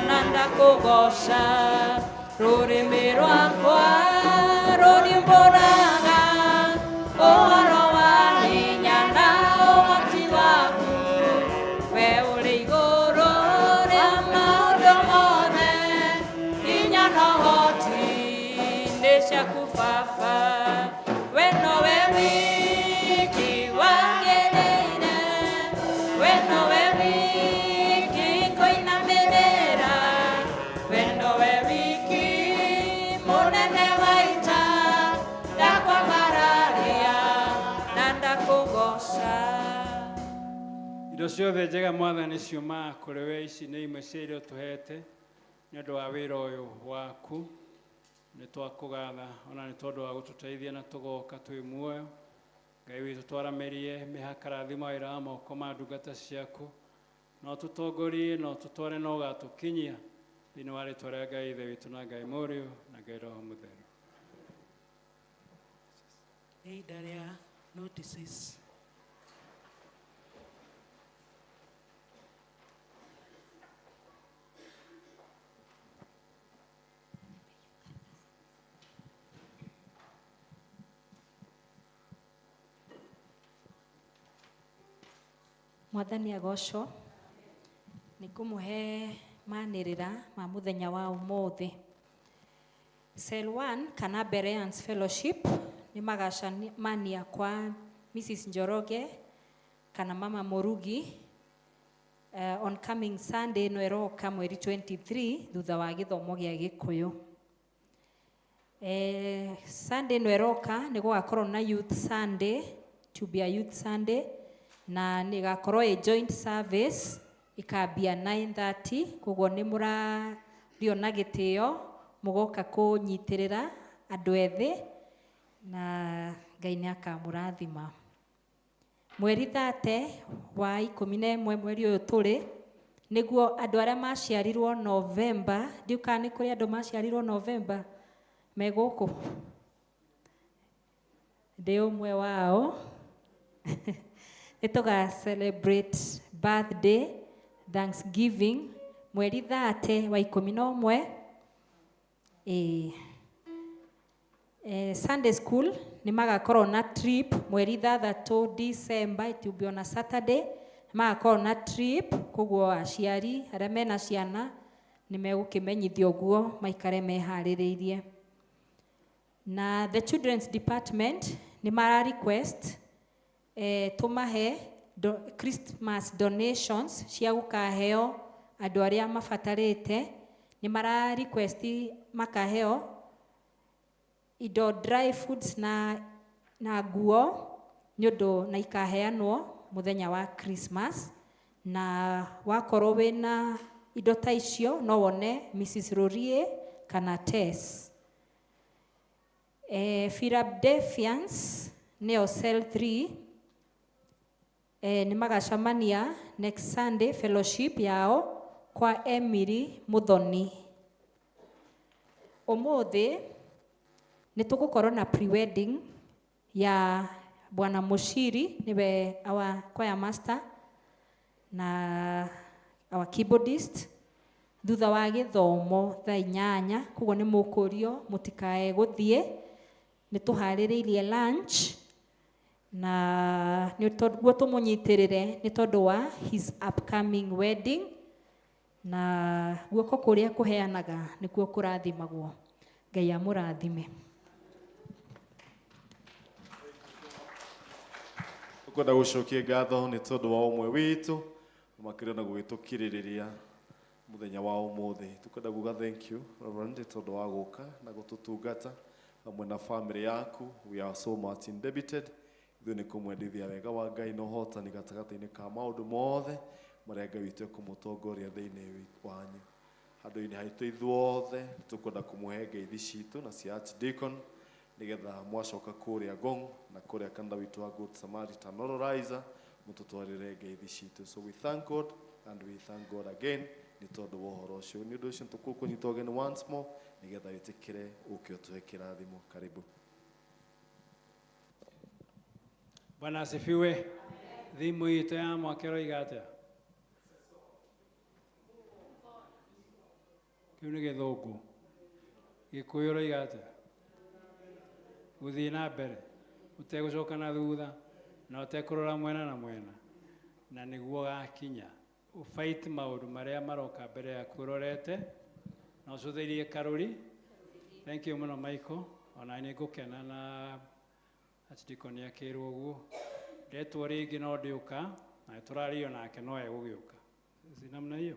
na ndakũgoca rũrĩmĩ rwakwa rũrimbũraga ũhoro wa hinya na ũhoti waku we ũrĩ igũrũ rĩa maũndũ mothe hinya na ũhoti nĩ ciaku baba we nowe wiki wagĩrĩire we nowe wiki ngũinamĩrĩra we nowe wiki mũnene wa ita ndakwambararia na ndakũgoca Indo ciothe njega Mwathani ciumaga kũrĩ we, ici nĩ imwe cia iria ũtũhete nĩ ũndũ wa wĩra ũyũ waku. Nĩ twakũgatha ona nĩ tondũ wa gũtũteithia na tũgoka twĩ muoyo. Ngai witũ twaramĩrie mĩhaka rathima wĩra wa moko ma ndungata ciaku, no tũtongorie no tũtware no ũgatũkinyia thĩinĩ wa rĩĩtwa rĩa Ngai Ithe witũ na Ngai Mũriũ na Ngai Roho Mũtheru. Ihinda rĩa notices. Mwathani agocwo nĩ ngũmũhe manĩrĩra ma mũthenya wa ũmũthĩ. Cell 1 kana Bereans Fellowship nĩ magacemania kwa Mrs. Njoroge kana Mama Mũrugi on coming Sunday ĩno ĩroka mweri 23 thutha wa gĩthomo gĩa Gĩkũyũ. Sunday ĩno ĩroka nĩ gũgakorwo na Youth Sunday, to be a Youth Sunday, na nĩ gakorwo a joint service ikambia 9:30, koguo nĩ mũrario na gĩtĩo mũgoka kũnyitĩrĩra andũ ethĩ na Ngai nĩ akamũrathima. Mweri 30 wa 11 mweri ũyũ tũrĩ nĩguo andũ arĩa maciarirwo November, ndiũka nĩ kũrĩ andũ maciarirwo November me gũkũ, ndĩ ũmwe wao. Nĩtũga celebrate birthday, Thanksgiving mweri 30 wa 11. Sunday school nĩ magakorwo na trip mweri 3 December, it will be on a Saturday. Magakorwo na trip, koguo aciari arĩa mena ciana nĩ megũkĩmenyithio ũguo maikare meharĩrĩirie. Na the children's department nĩ mara request tumahe Christmas donations cia gũkaheo andũ arĩa mabatarĩte. Nĩ mara request makaheo indo dry foods na nguo nĩ ũndũ na ikaheanwo mũthenya wa Christmas. Na wakorwo wĩna indo ta icio no wone Mrs. Rorie kana Tess. Philadelphians nĩo cell 3 nĩ magacemania next Sunday fellowship yao kwa Emily Muthoni. Ũmũthĩ nĩ tũgũkorwo na pre-wedding ya Bwana Mushiri, niwe our choir master na our keyboardist. Thutha wa gĩthomo thaa 8, koguo nĩ mũkũrio mũtikae gũthiĩ. Nĩ tũharĩrĩirie lunch na nĩ tondũ tũmũnyitĩrĩre nĩ tondũ wa his upcoming wedding, na guoko kũrĩa kũheanaga nĩkuo kũrathimagwo. Ngai amũrathime. tukwenda gucokia ngatho nĩ tondũ wa ũmwe witũ makĩria na gũgĩtũkirĩrĩria mũthenya wa ũmũthĩ. Tukwenda kuga thank you Reverend tondũ wa gũka na gũtũtungata hamwe na family yaku. We are so much indebted. Ithuĩ nĩ kũmwendithia wega wa Ngai na ũhotani gatagatĩ-inĩ ka maũndũ mothe marĩa Ngai witũ ekũmũtongoria thĩinĩ wanyu. Handũ-inĩ haitũ ithuothe tũkwenda kũmũhe ngeithi citũ na cia Archdeacon nigetha mwacoka kũrĩa Ngong na kũrĩa kanitha witũ wa Good Samaritan Ororizer mũtũtwarĩre ngeithi citũ. So we thank God and we thank God again nĩ tondũ wa ũhoro ũcio. Nĩ ũndũ ũcio tũkũnyita ũgeni once more nigetha wĩtĩkĩre ũke ũtũhe kĩrathimo. Karibu. Bwana asifiwe. Thimu itũ ya mwakero igate. Kĩu nĩ Gĩthũngũ. Gĩkũyũ roigate. Gũthiĩ na mbere. Ũtegũcoka na thutha na ũtekũrora mwena na mwena. Na nĩguo gakinya. Ũfight maũndũ marĩa maroka mbere yaku ũrorete. Na ũcũthĩrie karũri. Thank you mũno Michael. Ona nĩ ngũkena na Archdeacon akĩrwo ũguo. Ndetwo rĩngĩ no ndĩũka na tũrario nake no egũgĩũka. Si namna hiyo.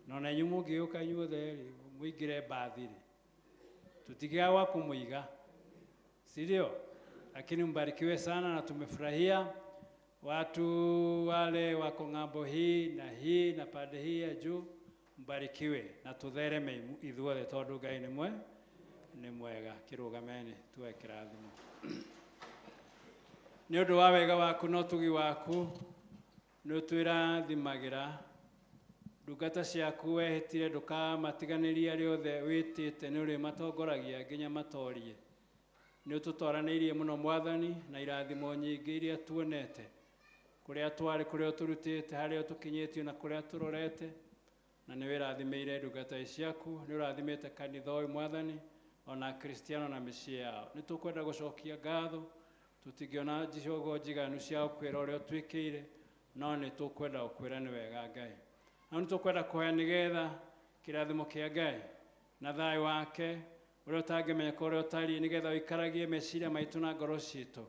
No na nyumu mũngĩũka inyuothe mũingĩre mbathi rĩ. Tutigawa kumuiga. Sidio? Lakini mbarikiwe sana na tumefurahia watu wale wako ng'ambo hii na pande hii ya juu. Mbarikiwe na tuthereme ithuothe tondũ Ngai nĩ mwega. Kĩrũgameni tuwe kĩrathimo. Nĩ ũndũ wa wega waku na ũtugi waku nĩ ũtwĩrathimagĩra ndungata ciaku wehĩtire ndũkamatiganĩria arĩa othe wĩtĩte nĩ ũrĩmatongoragia nginya matorie. Nĩ ũtũtwaranĩirie mũno Mwathani na irathimo nyingĩ iria tuonete kũrĩa twarĩ, kũrĩa ũtũrutĩte, harĩa ũtũkinyĩtio na kũrĩa tũrorete, na nĩ wĩrathimĩire ndungata ciaku, nĩ ũrathimĩte kanitha ũyũ Mwathani ona Kristiano na mĩciĩ yao. Nĩ tũkwenda gũcokia ngatho, tũtingĩona njicogo njiganu cia ũkwĩra ũrĩa ũtwĩkĩire, no nĩ tũkwenda ũkwĩra nĩ wega Ngai. Na nĩ tũkwenda kũhoya nĩgetha kĩrathimo kĩa Ngai na thayũ wake ũrĩa ũtangĩmenyeka ũrĩa ũtariĩ nĩgetha ũikaragie meciria maitũ na ngoro citũ,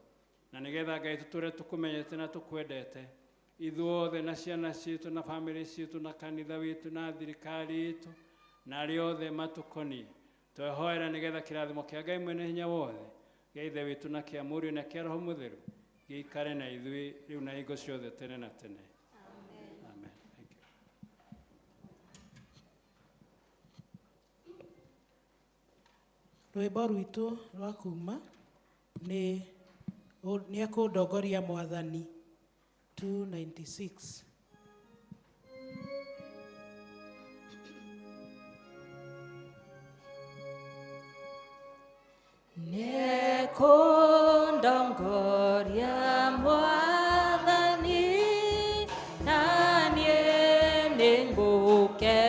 na nĩgetha Ngai tũtũre tũkũmenyete na tũkwendete ithuothe na ciana citũ na family citũ na kanitha witũ na thirikari itũ na arĩa othe matũkoniĩ. Twĩhoera nĩgetha kĩrathimo kĩa Ngai mwene hinya wothe gĩa Ithe witũ na kĩa Mũriũ na kĩa Roho Mũtheru gĩikare na ithuĩ rĩu na hingo ciothe tene na tene. Amen. Thank you. Rwĩmbo rwitũ rwa kuma nĩ ekũndongoria Mwathani 296. Nekundongoria Mwathani na niĩ nĩngũke